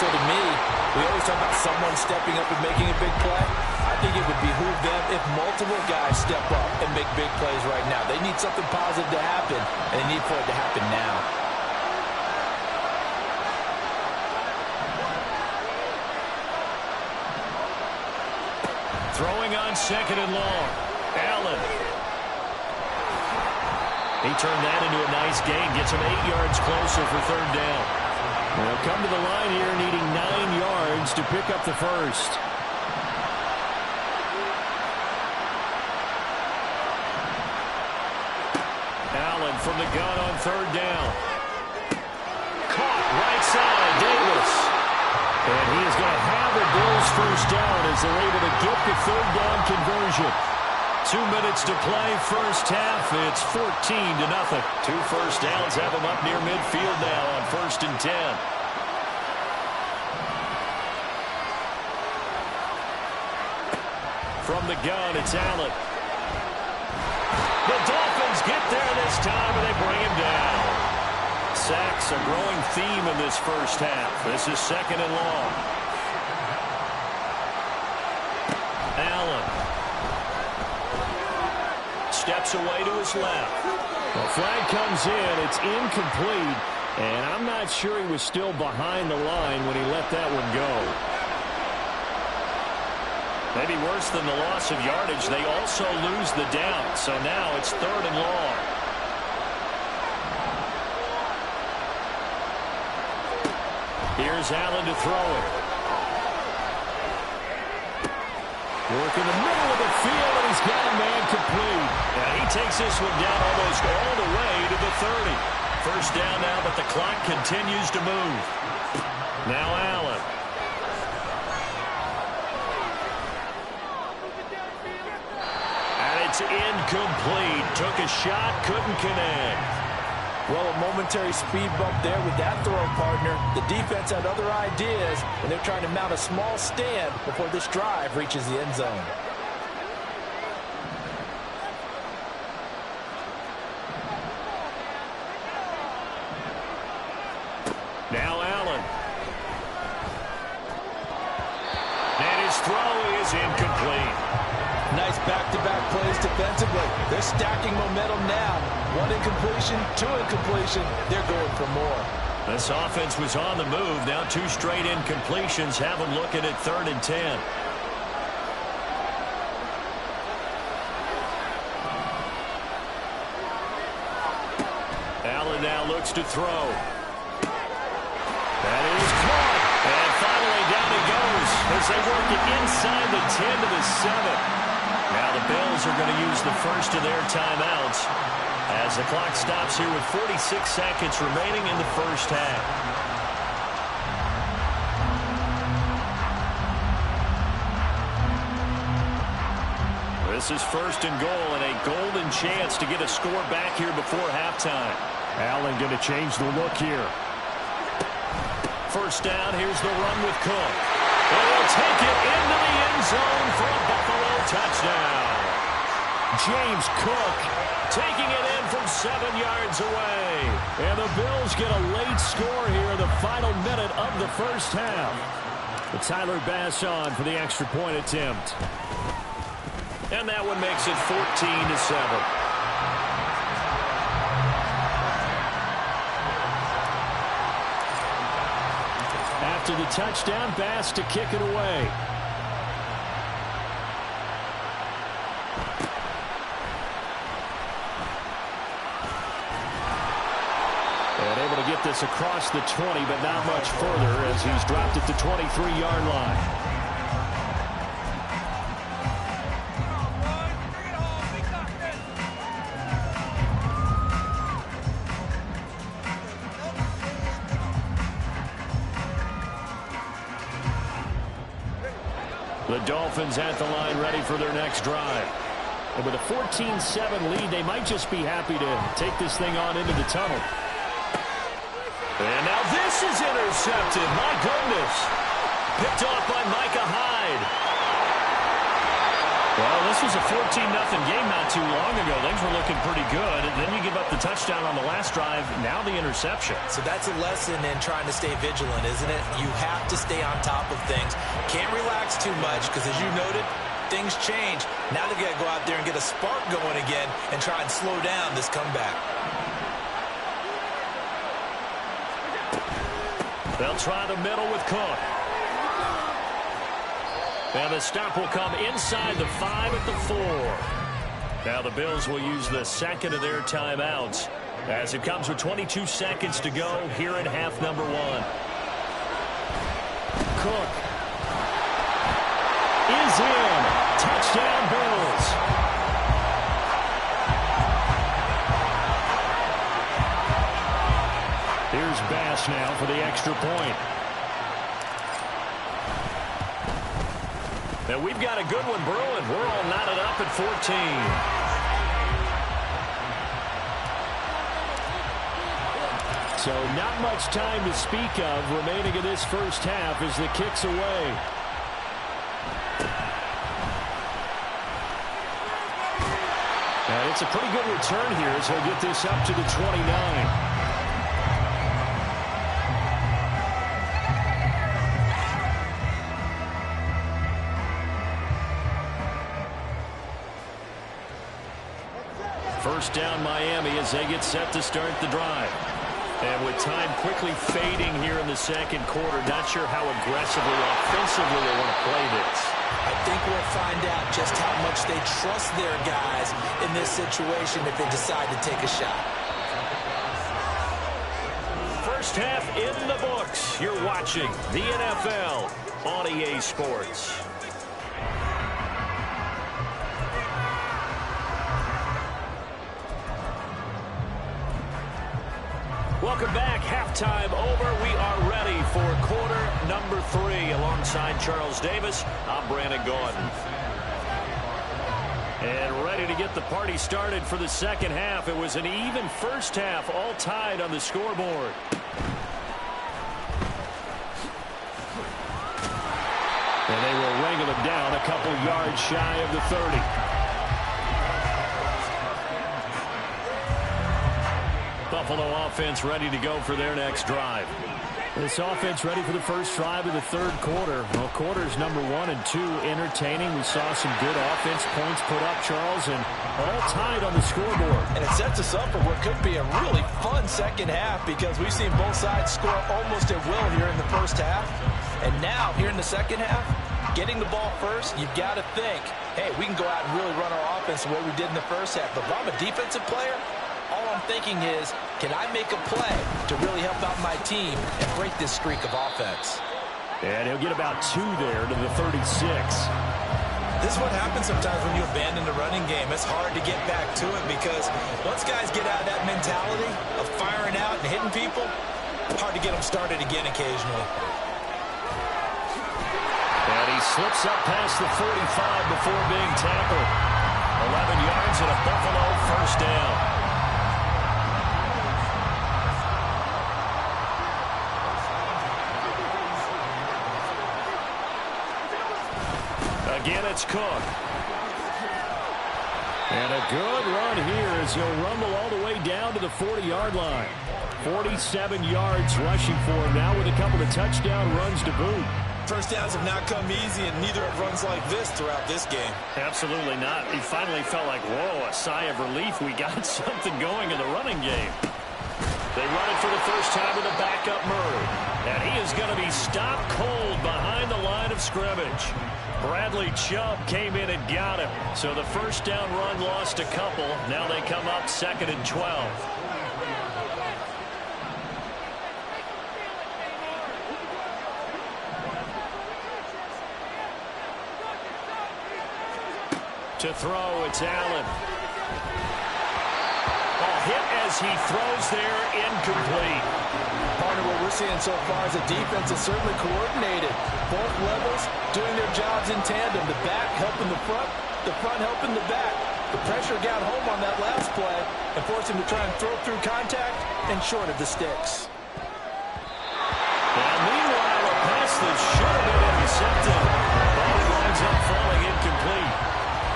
So to me, we always talk about someone stepping up and making a big play. I think it would behoove them if multiple guys step up and make big plays right now. They need something positive to happen, and they need for it to happen now. Throwing on 2nd and long. Allen. He turned that into a nice gain. Gets him 8 yards closer for 3rd down. They'll come to the line here needing 9 yards to pick up the first. Allen from the gun on third down. Caught right side, Davis. And he is going to have the Bills first down as they're able to get the third down conversion. 2 minutes to play, first half. It's 14-0. 2 first downs have them up near midfield now on 1st and 10. From the gun, it's Allen. The Dolphins get there this time, and they bring him down. Sacks a growing theme in this first half. This is 2nd and long. Allen steps away to his left. The flag comes in. It's incomplete, and I'm not sure he was still behind the line when he let that one go. Maybe worse than the loss of yardage, they also lose the down. So now it's 3rd and long. Here's Allen to throw it. Work in the middle of the field, and he's got a man complete. And he takes this one down almost all the way to the 30. First down now, but the clock continues to move. Now Allen. It's incomplete. Took a shot, couldn't connect. Well, a momentary speed bump there with that throw, partner. The defense had other ideas, and they're trying to mount a small stand before this drive reaches the end zone. Now Allen. And his throw is incomplete. Nice back-to-back plays defensively. They're stacking momentum now. 1 incompletion, 2 incompletion. They're going for more. This offense was on the move. Now 2 straight incompletions have them looking at 3rd and 10. Allen now looks to throw. That is caught. And finally down it goes as they work it inside the 10 to the 7. Now the Bills are going to use the first of their timeouts as the clock stops here with 46 seconds remaining in the first half. This is 1st and goal and a golden chance to get a score back here before halftime. Allen going to change the look here. First down, here's the run with Cook. And he'll take it into the end zone for a Buffalo touchdown. James Cook taking it in from 7 yards away. And the Bills get a late score here in the final minute of the first half. But Tyler Bass on for the extra point attempt. And that one makes it 14-7. After the touchdown, Bass to kick it away. And able to get this across the 20, but not much further as he's dropped at the 23-yard line. The Dolphins at the line ready for their next drive. And with a 14-7 lead, they might just be happy to take this thing on into the tunnel. And now this is intercepted. My goodness. Picked off by Micah Hyde. Well, this was a 14-0 game not too long ago. Things were looking pretty good. And then you give up the touchdown on the last drive. Now the interception. So that's a lesson in trying to stay vigilant, isn't it? You have to stay on top of things. Can't relax too much because, as you noted, things change. Now they got to go out there and get a spark going again and try and slow down this comeback. They'll try the middle with Cook. And the stop will come inside the 5 at the 4. Now the Bills will use the second of their timeouts as it comes with 22 seconds to go here in half number 1. Cook is in. Touchdown Bills. toss now for the extra point. And we've got a good one brewing. We're all knotted up at 14. So not much time to speak of remaining in this first half as the kick's away. And it's a pretty good return here as he'll get this up to the 29. First down Miami as they get set to start the drive. And with time quickly fading here in the second quarter, not sure how aggressively, offensively they want to play this. I think we'll find out just how much they trust their guys in this situation if they decide to take a shot. First half in the books. You're watching the NFL on EA Sports. Welcome back. Halftime over. We are ready for quarter number 3. Alongside Charles Davis, I'm Brandon Gaudin. And ready to get the party started for the second half. It was an even first half, all tied on the scoreboard. And they will wrangle him down a couple yards shy of the 30. Buffalo offense ready to go for their next drive. This offense ready for the first drive of the third quarter. Well, quarters number 1 and 2 entertaining. We saw some good offense points put up, Charles, and all tied on the scoreboard. And it sets us up for what could be a really fun second half because we've seen both sides score almost at will here in the first half. And now, here in the second half, getting the ball first, you've got to think, hey, we can go out and really run our offense the way we did in the first half. But if I'm a defensive player, all I'm thinking is, can I make a play to really help out my team and break this streak of offense? And he'll get about 2 there to the 36. This is what happens sometimes when you abandon the running game. It's hard to get back to it because once guys get out of that mentality of firing out and hitting people, it's hard to get them started again occasionally. And he slips up past the 45 before being tackled. 11 yards and a Buffalo first down. Again, it's Cook. And a good run here as he'll rumble all the way down to the 40-yard line. 47 yards rushing for him now with a couple of touchdown runs to boot. First downs have not come easy, and neither have runs like this throughout this game. Absolutely not. He finally felt like, whoa, a sigh of relief. We got something going in the running game. They run it for the first time with a backup Murray. And he is going to be stopped cold behind the line of scrimmage. Bradley Chubb came in and got him. So the first down run lost a couple. Now they come up 2nd and 12. To throw, it's Allen. Ball hit as he throws there, incomplete. Part of what we're seeing so far is a defense that's certainly coordinated. Both levels doing their jobs in tandem. The back helping the front helping the back. The pressure got home on that last play and forced him to try and throw through contact and short of the sticks. And meanwhile, a pass that should have been intercepted. Ball winds up falling incomplete.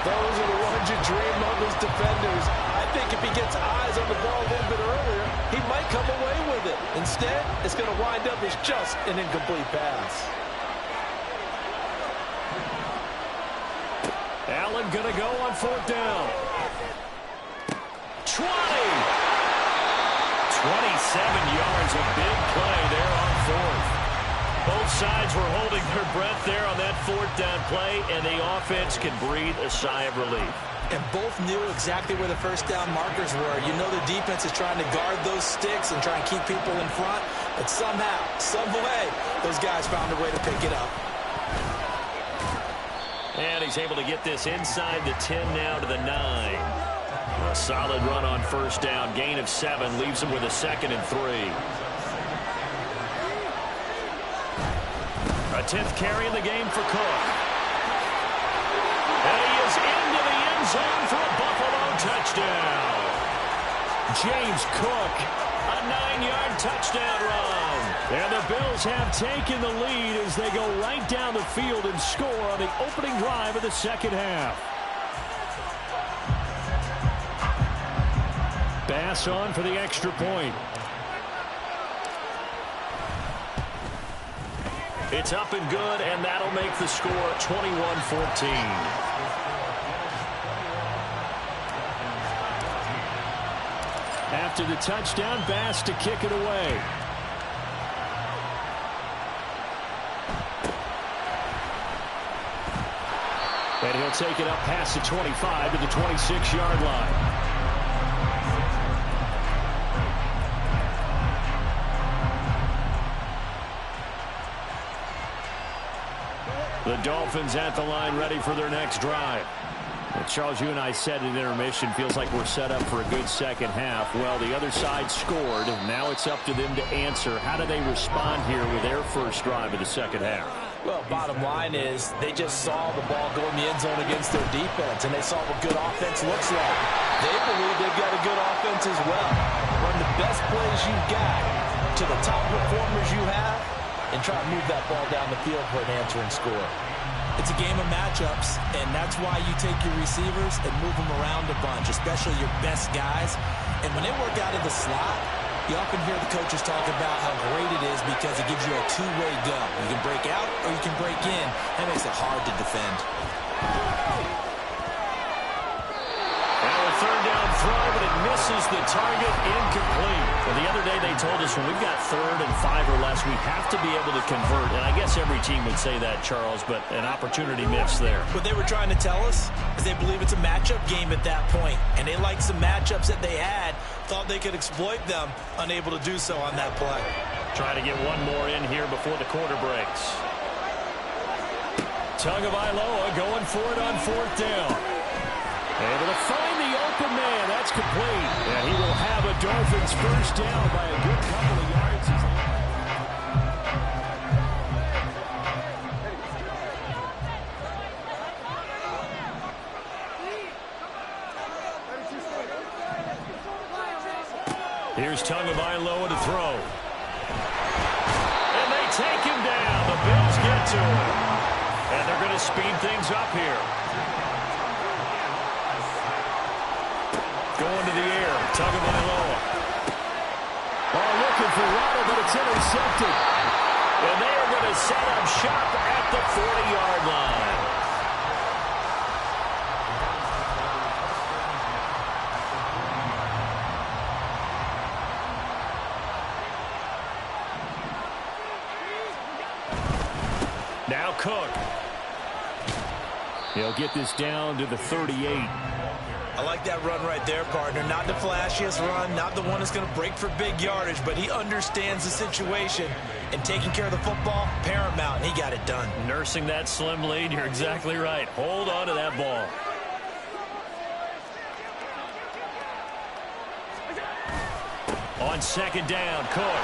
Those are the ones you dream of as defenders. I think if he gets eyes on the ball a little bit earlier, he might come away with it. Instead, it's going to wind up as just an incomplete pass. Allen going to go on 4th down. 20. 27 yards, a big play there on 4th. Both sides were holding their breath there on that 4th down play, and the offense can breathe a sigh of relief. And both knew exactly where the first down markers were. You know the defense is trying to guard those sticks and try and keep people in front, but somehow, some way, those guys found a way to pick it up. And he's able to get this inside the 10 now to the 9. A solid run on first down. Gain of 7 leaves him with a 2nd and 3. 10th carry in the game for Cook. And he is into the end zone for a Buffalo touchdown. James Cook, a 9-yard touchdown run. And the Bills have taken the lead as they go right down the field and score on the opening drive of the second half. Bass on for the extra point. It's up and good, and that'll make the score 21-14. After the touchdown, Bass to kick it away. And he'll take it up past the 25 to the 26-yard line. The Dolphins at the line, ready for their next drive. Well, Charles, you and I said in intermission, feels like we're set up for a good second half. Well, the other side scored. Now it's up to them to answer. How do they respond here with their first drive of the second half? Well, bottom line is they just saw the ball go in the end zone against their defense, and they saw what good offense looks like. They believe they've got a good offense as well. Run the best plays you've got to the top performers you have, and try to move that ball down the field for an answering score. It's a game of matchups, and that's why you take your receivers and move them around a bunch, especially your best guys. And when they work out of the slot, you often hear the coaches talk about how great it is because it gives you a two-way go. You can break out or you can break in. That makes it hard to defend. Third down throw, but it misses the target, incomplete. Well, the other day they told us when we've got 3rd and 5 or less, we have to be able to convert. And I guess every team would say that, Charles, but an opportunity missed there. What they were trying to tell us is they believe it's a matchup game at that point. And they liked some matchups that they had, thought they could exploit them, unable to do so on that play. Trying to get one more in here before the quarter breaks. Tagovailoa going for it on 4th down. Able to find the open man. That's complete. And he will have a Dolphins first down by a good couple of yards. Here's Tagovailoa to throw. And they take him down. The Bills get to him. And they're going to speed things up here. Going to the air, Tagovailoa. Oh, looking for Waddle, but it's intercepted. And they are going to set up shop at the 40-yard line. Now Cook. He'll get this down to the 38. I like that run right there, partner. Not the flashiest run, not the one that's going to break for big yardage, but he understands the situation, and taking care of the football, paramount, and he got it done. Nursing that slim lead, you're exactly right. Hold on to that ball. On 2nd down, Cook.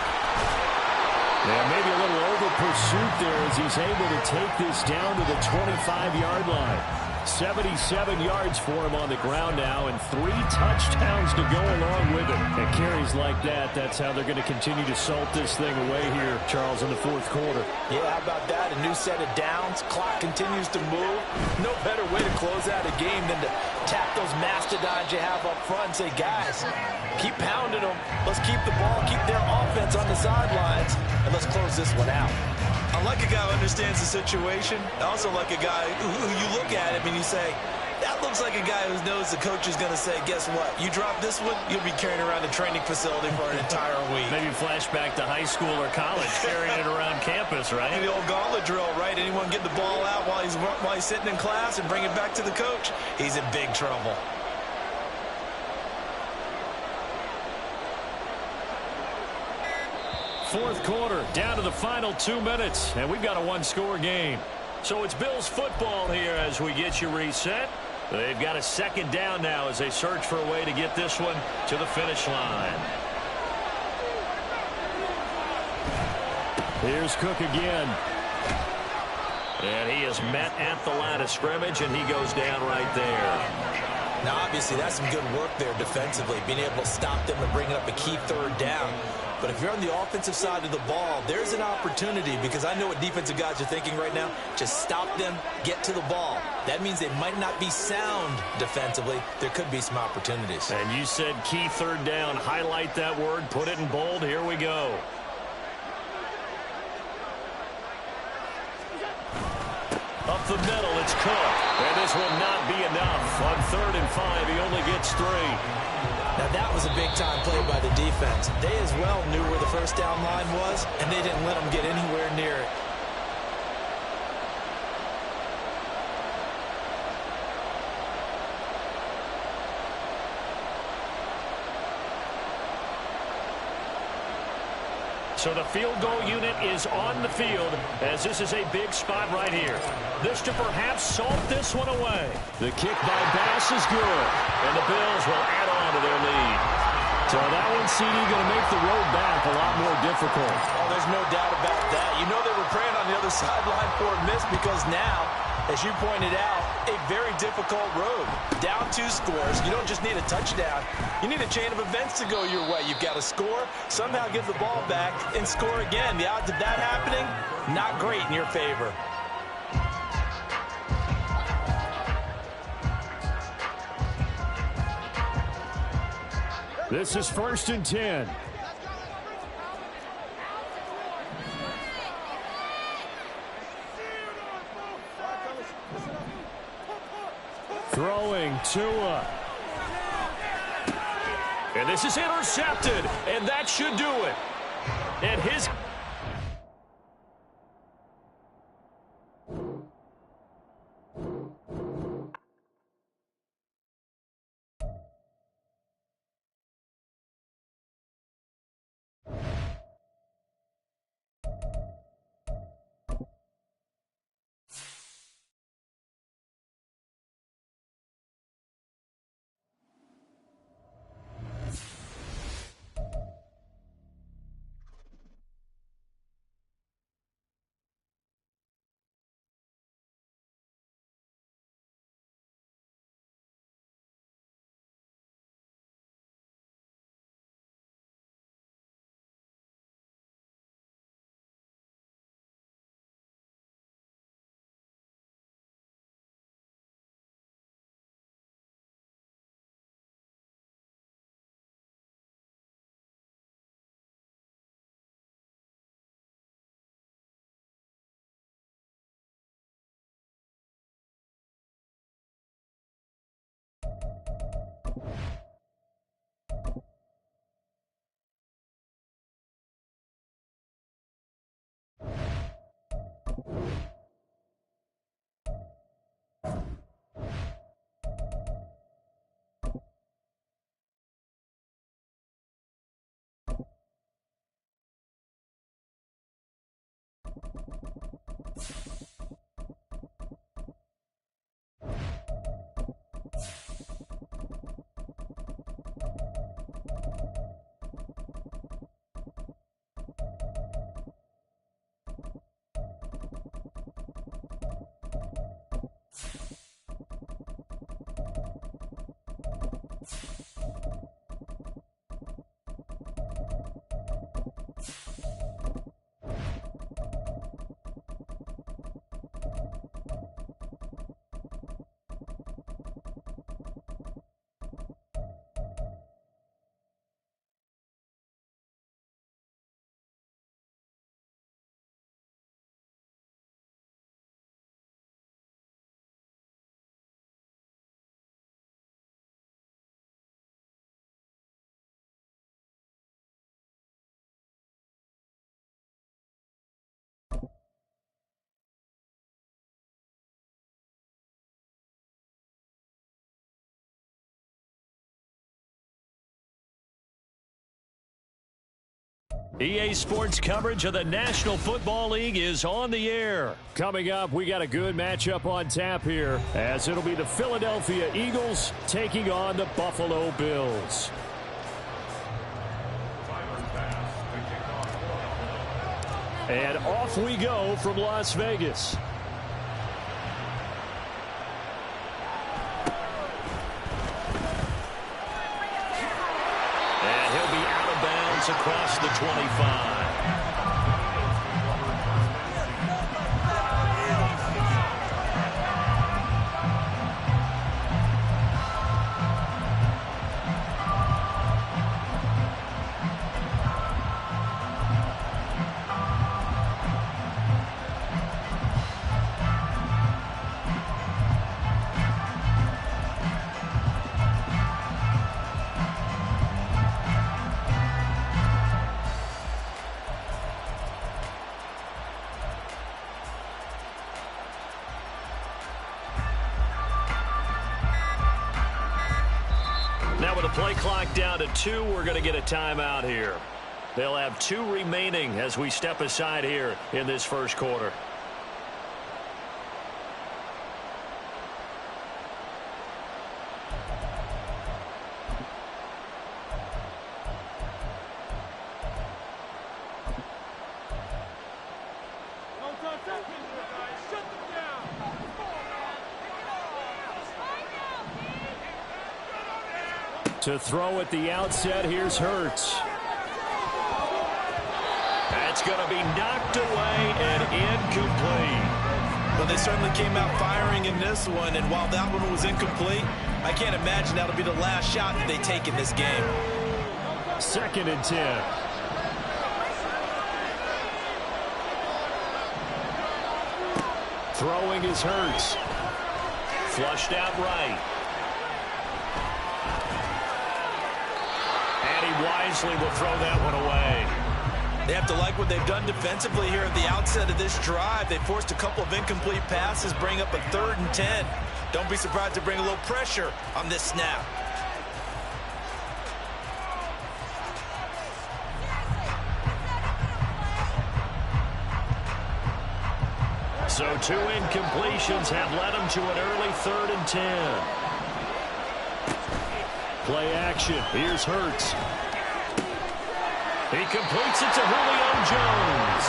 Yeah, maybe a little over pursuit there as he's able to take this down to the 25-yard line. 77 yards for him on the ground now, and 3 touchdowns to go along with it. And carries like that, that's how they're going to continue to salt this thing away here, Charles, in the 4th quarter. Yeah, how about that? A new set of downs. Clock continues to move. No better way to close out a game than to tap those mastodons you have up front and say, guys, keep pounding them. Let's keep the ball, keep their offense on the sidelines, and let's close this one out. I like a guy who understands the situation. I also like a guy who you look at him and you say, that looks like a guy who knows the coach is going to say, guess what? You drop this one, you'll be carrying around the training facility for an entire week. Maybe flashback to high school or college, carrying it around campus, right? The old gauntlet drill, right? Anyone get the ball out while he's sitting in class and bring it back to the coach? He's in big trouble. Fourth quarter, down to the final 2 minutes, and we've got a one-score game. So it's Bills football here as we get you reset. They've got a 2nd down now as they search for a way to get this one to the finish line. Here's Cook again. And he is met at the line of scrimmage, and he goes down right there. Now, obviously, that's some good work there defensively, being able to stop them and bring up a key third down. But if you're on the offensive side of the ball, there's an opportunity, because I know what defensive guys are thinking right now. Just stop them, get to the ball. That means they might not be sound defensively. There could be some opportunities. And you said key third down. Highlight that word. Put it in bold. Here we go. Up the middle, it's Cook. And this will not be enough. On 3rd and 5, he only gets 3. Now, that was a big-time play by the defense. They as well knew where the first down line was, and they didn't let them get anywhere near it. So the field goal unit is on the field, as this is a big spot right here. This to perhaps salt this one away. The kick by Bass is good, and the Bills will add on to their lead. So that one, CD, going to make the road back a lot more difficult. Oh, there's no doubt about that. You know they were praying on the other sideline for a miss, because now, as you pointed out, a very difficult road. Down 2 scores. You don't just need a touchdown. You need a chain of events to go your way. You've got to score, somehow give the ball back, and score again. The odds of that happening, not great in your favor. This is 1st and 10. Throwing Tua. And this is intercepted, and that should do it. And his... EA Sports coverage of the National Football League is on the air. Coming up, we got a good matchup on tap here, as it'll be the Philadelphia Eagles taking on the Buffalo Bills. And off we go from Las Vegas. Bills across the 25. Now with the play clock down to 2, we're going to get a timeout here. They'll have 2 remaining as we step aside here in this first quarter. To throw at the outset, here's Hurts. That's going to be knocked away and incomplete. Well, they certainly came out firing in this one, and while that one was incomplete, I can't imagine that'll be the last shot that they take in this game. 2nd and 10. Throwing is Hurts. Flushed out right. And he wisely will throw that one away. They have to like what they've done defensively here at the outset of this drive. They forced a couple of incomplete passes, bring up a 3rd and 10. Don't be surprised to bring a little pressure on this snap. So 2 incompletions have led them to an early 3rd and 10. Play action. Here's Hurts. He completes it to Julio Jones.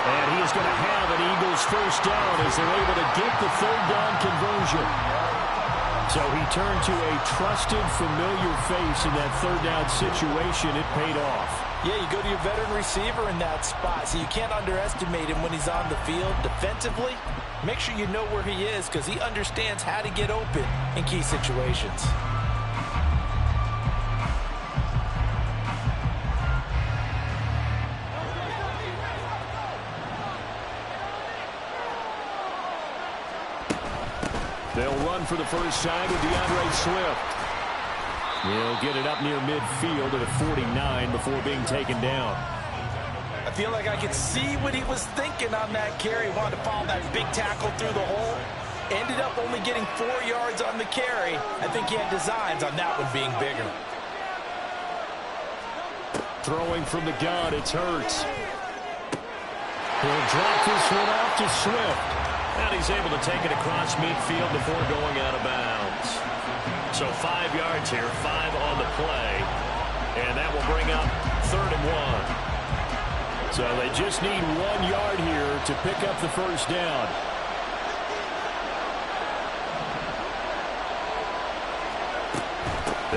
And he is going to have an Eagles first down as they're able to get the 3rd down conversion. So he turned to a trusted, familiar face in that 3rd down situation. It paid off. Yeah, you go to your veteran receiver in that spot, so you can't underestimate him when he's on the field defensively. Make sure you know where he is because he understands how to get open in key situations. They'll run for the first time with DeAndre Swift. He'll get it up near midfield at a 49 before being taken down. I feel like I could see what he was thinking on that carry. Wanted to follow that big tackle through the hole. Ended up only getting 4 yards on the carry. I think he had designs on that one being bigger. Throwing from the gun, it's Hurts. He'll drop this one off to Swift. And he's able to take it across midfield before going out of bounds. So 5 yards here, 5 on the play. And that will bring up 3rd and 1. So they just need 1 yard here to pick up the first down.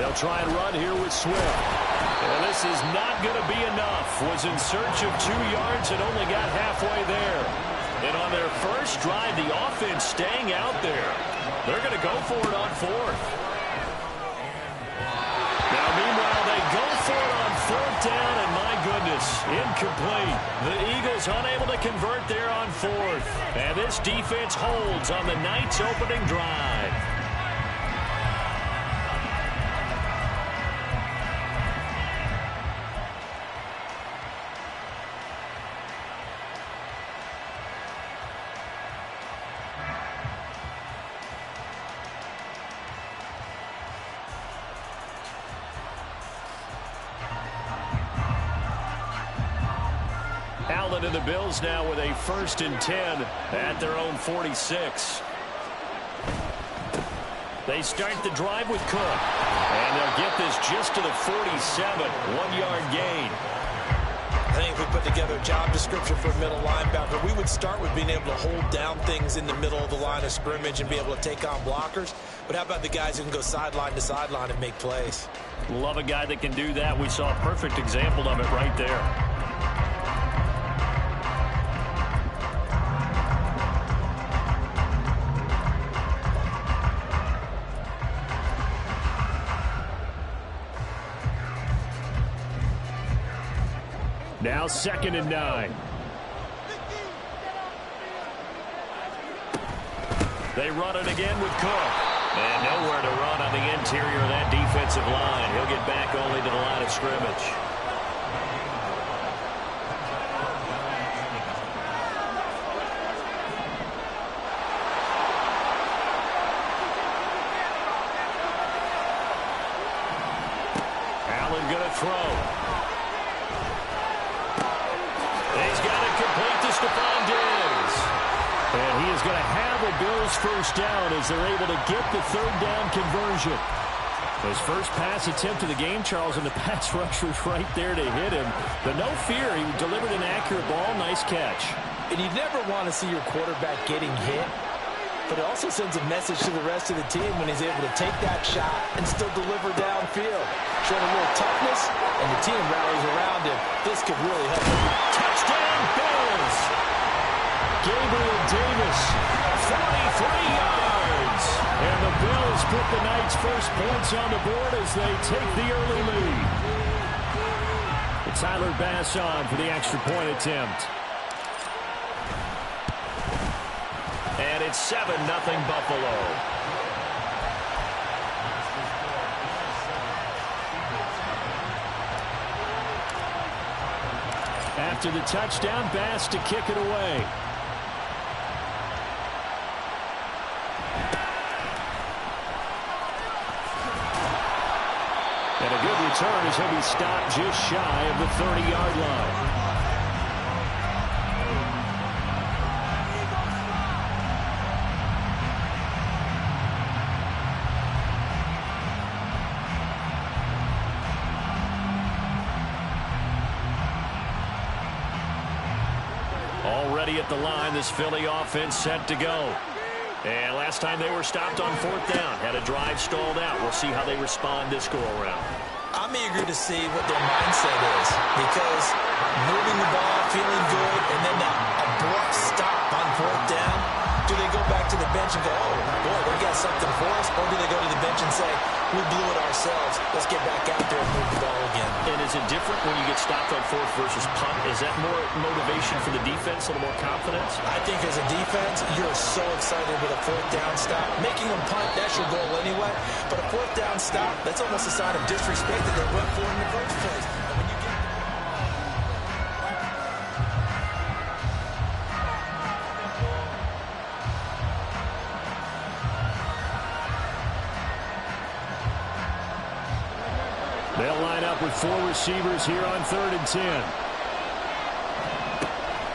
They'll try and run here with Swift. And this is not going to be enough. Was in search of 2 yards and only got halfway there. And on their first drive, the offense staying out there. They're going to go for it on 4th. Now, meanwhile, they go for it on 4th down, and my goodness, incomplete. The Eagles unable to convert there on 4th. And this defense holds on the night's opening drive. Allen and the Bills now with a 1st and 10 at their own 46. They start the drive with Cook. And they'll get this just to the 47. 1 yard gain. I think if we put together a job description for a middle linebacker, we would start with being able to hold down things in the middle of the line of scrimmage and be able to take on blockers. But how about the guys who can go sideline to sideline and make plays? Love a guy that can do that. We saw a perfect example of it right there. Now 2nd and 9. They run it again with Cook. And nowhere to run on the interior of that defensive line. He'll get back only to the line of scrimmage. Allen going to throw. He's got it complete to Stephon Diggs. And he is going to have a Bills first down as they're able to get the 3rd down conversion. His first pass attempt of the game, Charles, and the pass rusher right there to hit him. But no fear, he delivered an accurate ball. Nice catch. And you never want to see your quarterback getting hit, but it also sends a message to the rest of the team when he's able to take that shot and still deliver downfield. Showing a little toughness, and the team rallies around him. This could really help him. Touchdown, Bills! Gabriel Davis, 43 yards. And the Bills put the Knights' first points on the board as they take the early lead. Tyler Bass on for the extra point attempt. And it's 7-0 Buffalo. After the touchdown, Bass to kick it away. And a good return as he'll be stopped just shy of the 30-yard line. Already at the line, this Philly offense set to go. And last time they were stopped on 4th down, had a drive stalled out. We'll see how they respond this go-around. I'm eager to see what their mindset is, because moving the ball, feeling good, and then that abrupt stop on 4th down, do they go back to the bench and go, oh, boy, they got something for us, or do they go to the bench and say, we blew it ourselves, let's get back out there and move the ball again? And is it different when you get stopped on 4th versus punt? Is that more motivation for the defense, a little more confidence? I think as a defense, you're so excited with a 4th down stop. Making them punt, that's your goal anyway. But a 4th down stop, that's almost a sign of disrespect that they went for in the first place. And when you get they'll line up with 4 receivers here on 3rd and 10.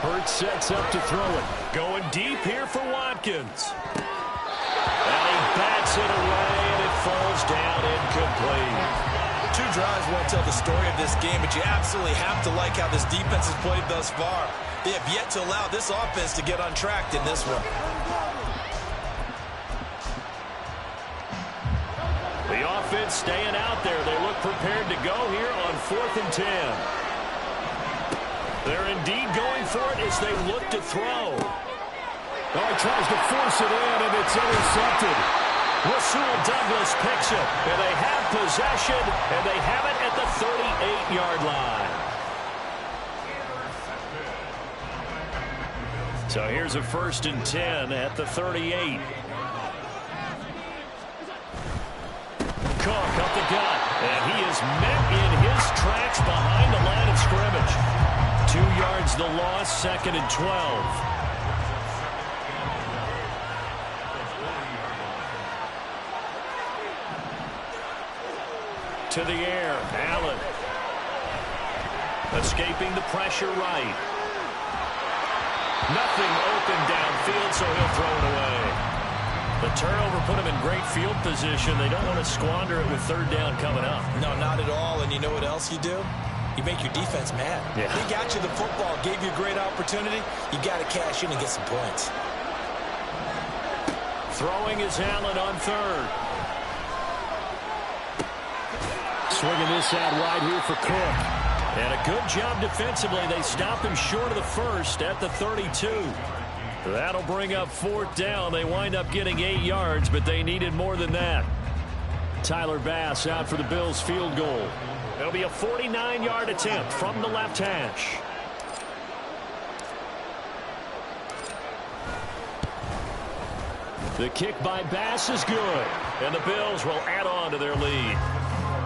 Hurts sets up to throw it. Going deep here for Watkins. And he bats it away, and it falls down incomplete. 2 drives won't tell the story of this game, but you absolutely have to like how this defense has played thus far. They have yet to allow this offense to get untracked in this one. The offense staying out there. They look prepared to go here on 4th and 10. They're indeed going for it as they look to throw. Oh, he tries to force it in, and it's intercepted. Rasul Douglas picks it, and they have possession, and they have it at the 38-yard line. So here's a 1st and 10 at the 38. Cook up the gut, and he is met in his tracks behind the line of scrimmage. 2 yards the loss, 2nd and 12. To the air, Allen. Escaping the pressure right. Nothing open downfield, so he'll throw it away. The turnover put him in great field position. They don't want to squander it with 3rd down coming up. No, not at all. And you know what else you do? you make your defense mad. Yeah. They got you the football, gave you a great opportunity. You got to cash in and get some points. Throwing is Allen on third. Swinging this out wide here for Cook. And a good job defensively. They stop him short of the first at the 32. That'll bring up fourth down. They wind up getting 8 yards, but they needed more than that. Tyler Bass out for the Bills field goal. It'll be a 49-yard attempt from the left hash. The kick by Bass is good, and the Bills will add on to their lead.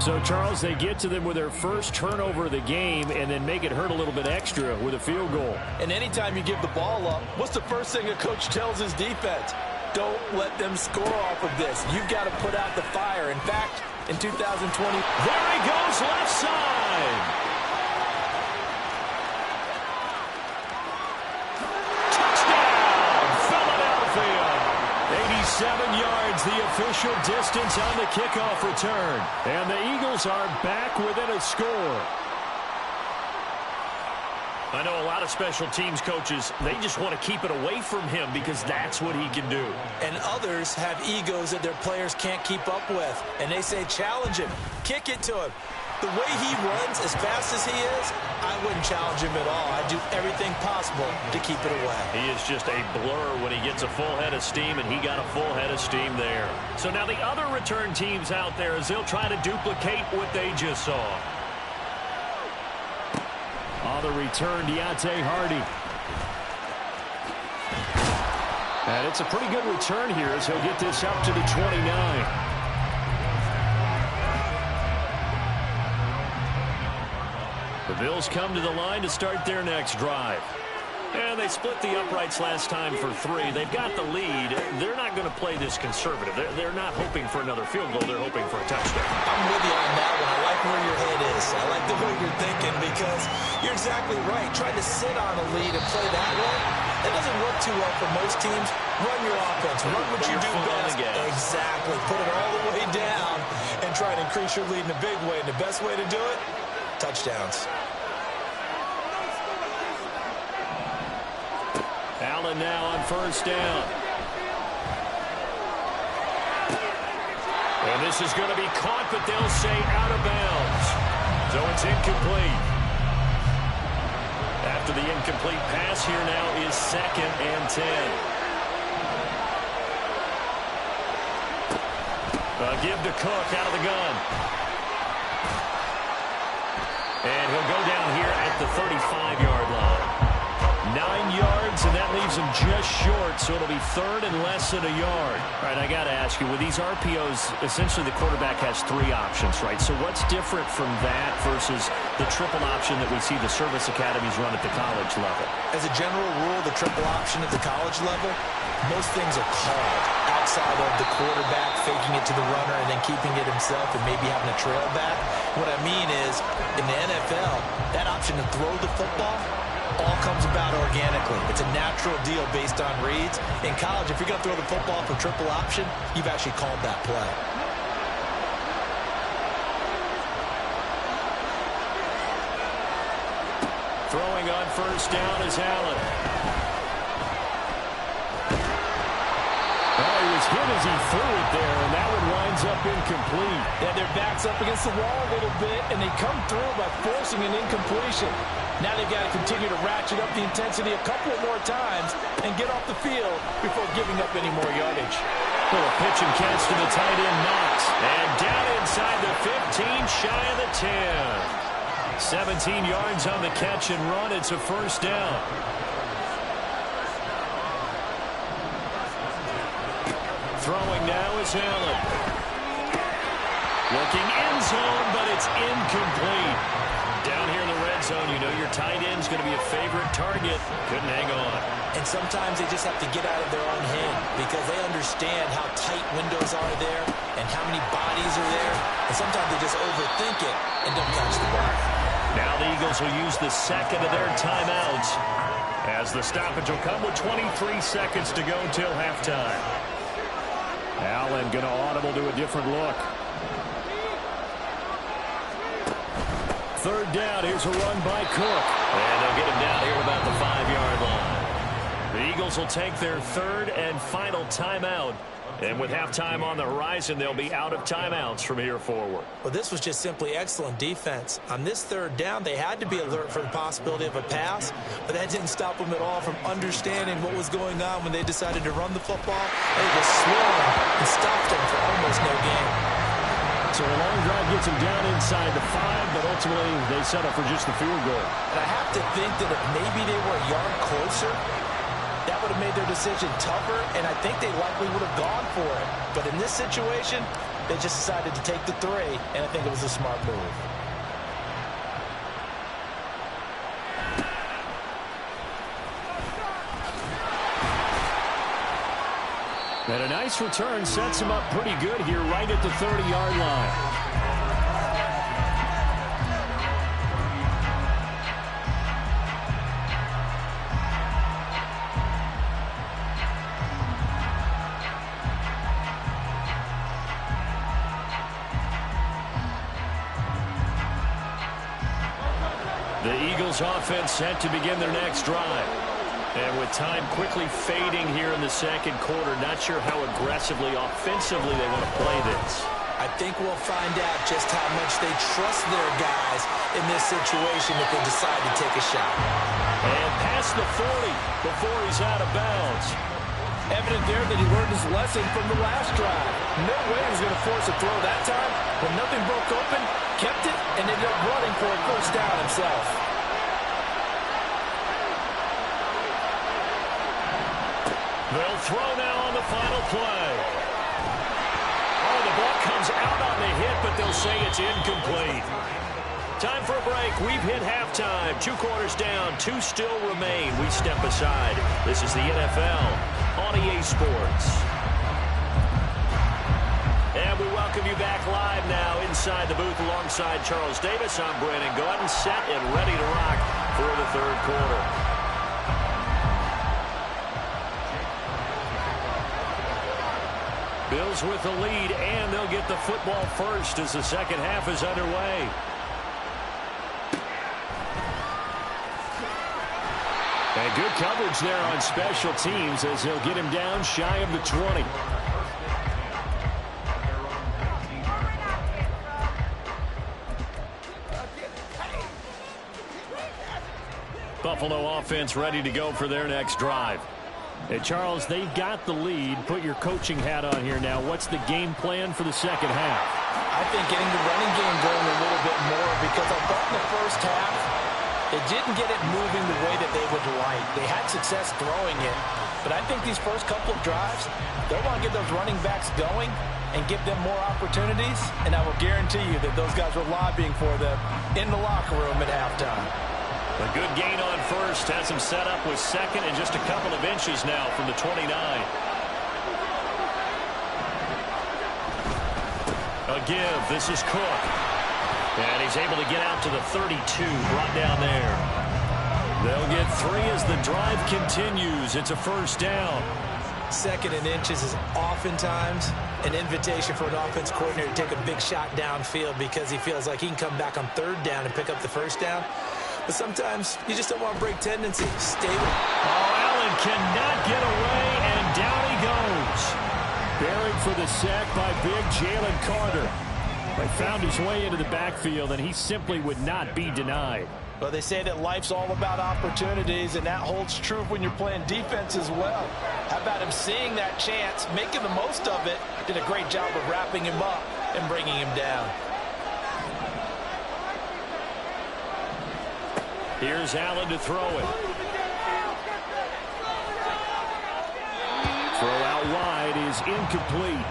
So, Charles, they get to them with their first turnover of the game and then make it hurt a little bit extra with a field goal. And anytime you give the ball up, what's the first thing a coach tells his defense? Don't let them score off of this. You've got to put out the fire. In fact, in 2020, there he goes left side. Touchdown, Philadelphia. 87 yards, the official distance on the kickoff return. And the Eagles are back within a score. I know a lot of special teams coaches, they just want to keep it away from him because that's what he can do. And others have egos that their players can't keep up with. And they say, challenge him, kick it to him. The way he runs as fast as he is, I wouldn't challenge him at all. I'd do everything possible to keep it away. He is just a blur when he gets a full head of steam, and he got a full head of steam there. So now the other return teams out there as they'll try to duplicate what they just saw. On the return, Deontay Hardy. And it's a pretty good return here as he'll get this up to the 29. The Bills come to the line to start their next drive. And they split the uprights last time for 3. They've got the lead. They're not going to play this conservative. They're not hoping for another field goal. They're hoping for a touchdown. I'm with you on that one. I like where your head is. I like the way you're thinking because you're exactly right. Trying to sit on a lead and play that way, that doesn't work too well for most teams. Run your offense. Run what you do best. Exactly. Put it all the way down and try to increase your lead in a big way. And the best way to do it, touchdowns. Allen now on first down. And this is going to be caught, but they'll say out of bounds. So it's incomplete. After the incomplete pass, here now is 2nd and 10. Give to Cook out of the gun. And he'll go down here at the 35-yard line. 9 yards, and that leaves him just short, so it'll be 3rd and less than a yard. All right, I got to ask you, with these RPOs, essentially the quarterback has 3 options, right? So what's different from that versus the triple option that we see the service academies run at the college level? As a general rule, the triple option at the college level, most things are called outside of the quarterback faking it to the runner and then keeping it himself and maybe having a trail back. What I mean is, in the NFL, that option to throw the football all comes about organically. It's a natural deal based on reads. In college, if you're going to throw the football for triple option, you've actually called that play. Throwing on first down is Allen. Oh, he was hit as he threw it there, and that one winds up incomplete. Yeah, their back's up against the wall a little bit, and they come through by forcing an incompletion. Now they've got to continue to ratchet up the intensity a couple more times and get off the field before giving up any more yardage. Well, a pitch and catch to the tight end, Knox. And down inside the 15, shy of the 10. 17 yards on the catch and run. It's a first down. Throwing now is Allen. Looking end zone, but it's incomplete. Down here in the red zone, you know your tight end's going to be a favorite target. Couldn't hang on. And sometimes they just have to get out of their own hand because they understand how tight windows are there and how many bodies are there. And sometimes they just overthink it and don't catch the ball. Now the Eagles will use the second of their timeouts as the stoppage will come with 23 seconds to go till halftime. Allen going to audible to a different look. third down. Here's a run by Cook. And they'll get him down here about the 5-yard line. The Eagles will take their third and final timeout. And with halftime on the horizon, they'll be out of timeouts from here forward. Well, this was just simply excellent defense. On this third down, they had to be alert for the possibility of a pass, but that didn't stop them at all from understanding what was going on when they decided to run the football. They just swarmed and stopped them for almost no gain. So a long drive gets them down inside the 5, but ultimately they settle for just the field goal. And I have to think that if maybe they were a yard closer, that would have made their decision tougher, and I think they likely would have gone for it. But in this situation, they just decided to take the 3, and I think it was a smart move. And a nice return sets him up pretty good here right at the 30-yard line. The Eagles offense set to begin their next drive. And with time quickly fading here in the second quarter, not sure how aggressively, offensively they want to play this. I think we'll find out just how much they trust their guys in this situation if they decide to take a shot. And past the 40 before he's out of bounds. Evident there that he learned his lesson from the last drive. No way he was going to force a throw that time. When nothing broke open, kept it, and ended up running for a first down himself. They'll throw now on the final play. Oh, the ball comes out on the hit, but they'll say it's incomplete. Time for a break. We've hit halftime. 2 quarters down. 2 still remain. We step aside. This is the NFL on EA Sports. And we welcome you back live now inside the booth alongside Charles Davis. I'm Brandon Gaudin, set and ready to rock for the third quarter. Bills with the lead, and they'll get the football first as the second half is underway. And good coverage there on special teams as they'll get him down shy of the 20. Buffalo offense ready to go for their next drive. Hey, Charles, they've got the lead. Put your coaching hat on here now. What's the game plan for the second half? I think getting the running game going a little bit more because I thought in the first half they didn't get it moving the way that they would like. They had success throwing it, but I think these first couple of drives, they'll want to get those running backs going and give them more opportunities, and I will guarantee you that those guys were lobbying for them in the locker room at halftime. A good gain on first. Has him set up with second and just a couple of inches now from the 29. A give. This is Cook. And he's able to get out to the 32. Brought down there. They'll get 3 as the drive continues. It's a first down. Second and inches is oftentimes an invitation for an offense coordinator to take a big shot downfield because he feels like he can come back on third down and pick up the first down. But sometimes you just don't want to break tendencies. Stay with it. Oh, Allen cannot get away, and down he goes. Buried for the sack by big Jalen Carter. But found his way into the backfield, and he simply would not be denied. Well, they say that life's all about opportunities, and that holds true when you're playing defense as well. How about him seeing that chance, making the most of it, did a great job of wrapping him up and bringing him down. Here's Allen to throw it. Throw out wide is incomplete.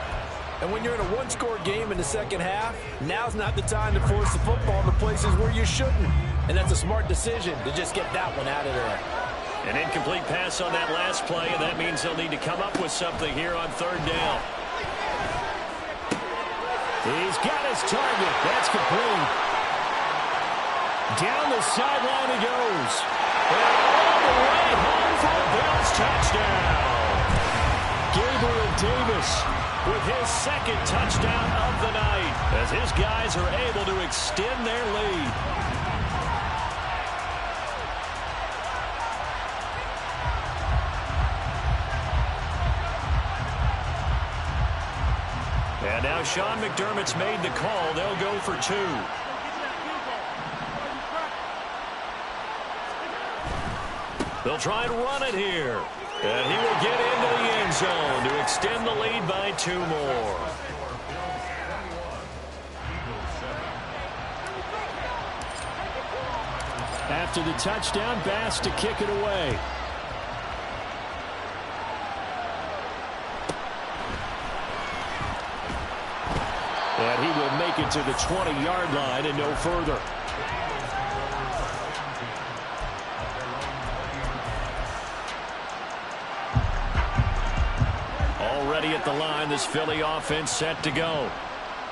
And when you're in a one-score game in the second half, now's not the time to force the football to places where you shouldn't. And that's a smart decision to just get that one out of there. An incomplete pass on that last play, and that means they'll need to come up with something here on third down. He's got his target. That's complete. Down the sideline he goes. And all the way home for a Bills touchdown. Gabriel Davis with his second touchdown of the night as his guys are able to extend their lead. And now Sean McDermott's made the call. They'll go for 2. They'll try and run it here. And he will get into the end zone to extend the lead by 2 more. After the touchdown, Bass to kick it away. And he will make it to the 20-yard line and no further. Already at the line, this Philly offense set to go.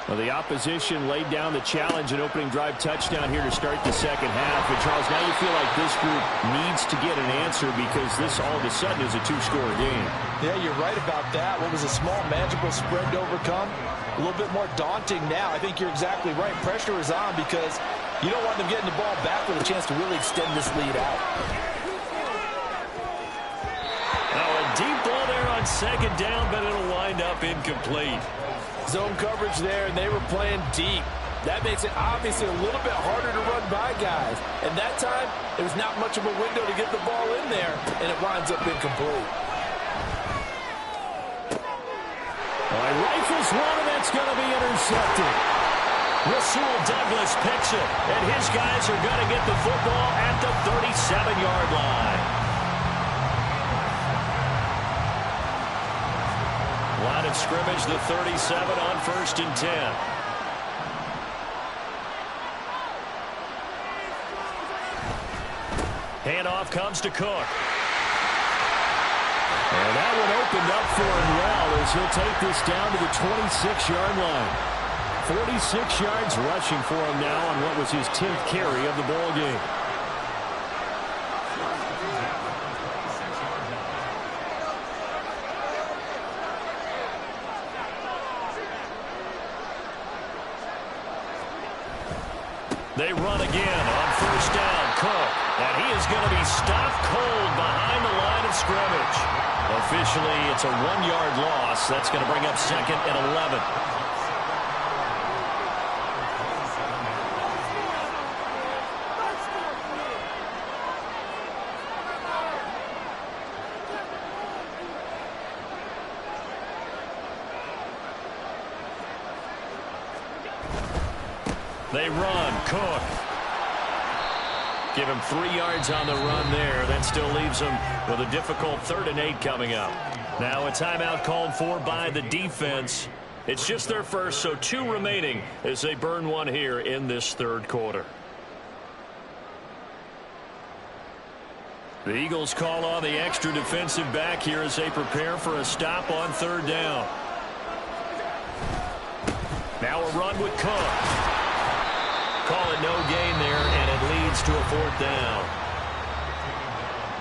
Well, the opposition laid down the challenge and opening drive touchdown here to start the second half. And, Charles, now you feel like this group needs to get an answer because this all of a sudden is a 2-score game. Yeah, you're right about that. What was a small, manageable spread to overcome? A little bit more daunting now. I think you're exactly right. Pressure is on because you don't want them getting the ball back with a chance to really extend this lead out. Now a deep ball there on second down, but it'll wind up incomplete. Zone coverage there, and they were playing deep. That makes it obviously a little bit harder to run by guys. And that time, there was not much of a window to get the ball in there, and it winds up incomplete. Rifles one, and that's going to be intercepted. Rasul Douglas picks it, and his guys are going to get the football at the 37-yard line. Line of scrimmage, the 37 on 1st and 10. Handoff comes to Cook. And that one opened up for him well as he'll take this down to the 26-yard line. 46 yards rushing for him now on what was his 10th carry of the ball game. They run again on 1st down. Cook. And he is going to be stopped cold behind the line of scrimmage. Officially, it's a 1-yard loss. That's going to bring up 2nd and 11. They run. Cook. Give him 3 yards on the run there. That still leaves him with a difficult 3rd and 8 coming up. Now a timeout called for by the defense. It's just their first, so 2 remaining as they burn one here in this 3rd quarter. The Eagles call on the extra defensive back here as they prepare for a stop on 3rd down. Now a run with Cook. Call it no gain there, and it leads to a 4th down.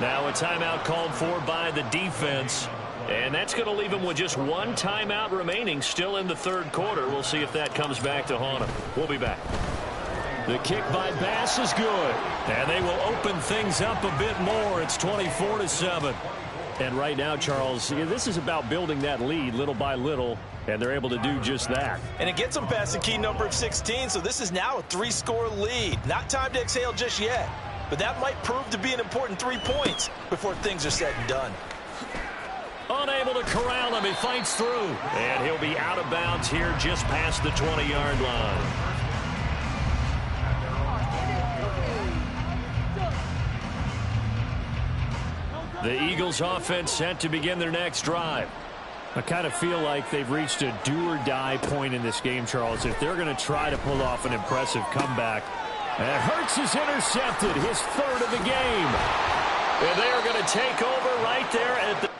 Now a timeout called for by the defense, and that's going to leave him with just 1 timeout remaining still in the 3rd quarter. We'll see if that comes back to haunt him. We'll be back. The kick by Bass is good. And they will open things up a bit more. It's 24-7. And right now, Charles, this is about building that lead little by little, and they're able to do just that. And it gets them past the key number of 16, so this is now a 3-score lead. Not time to exhale just yet, but that might prove to be an important 3 points before things are said and done. Unable to corral him. He fights through. And he'll be out of bounds here just past the 20-yard line. The Eagles offense set to begin their next drive. I kind of feel like they've reached a do-or-die point in this game, Charles. If they're going to try to pull off an impressive comeback. And Hurts is intercepted, his 3rd of the game. And they are going to take over right there at the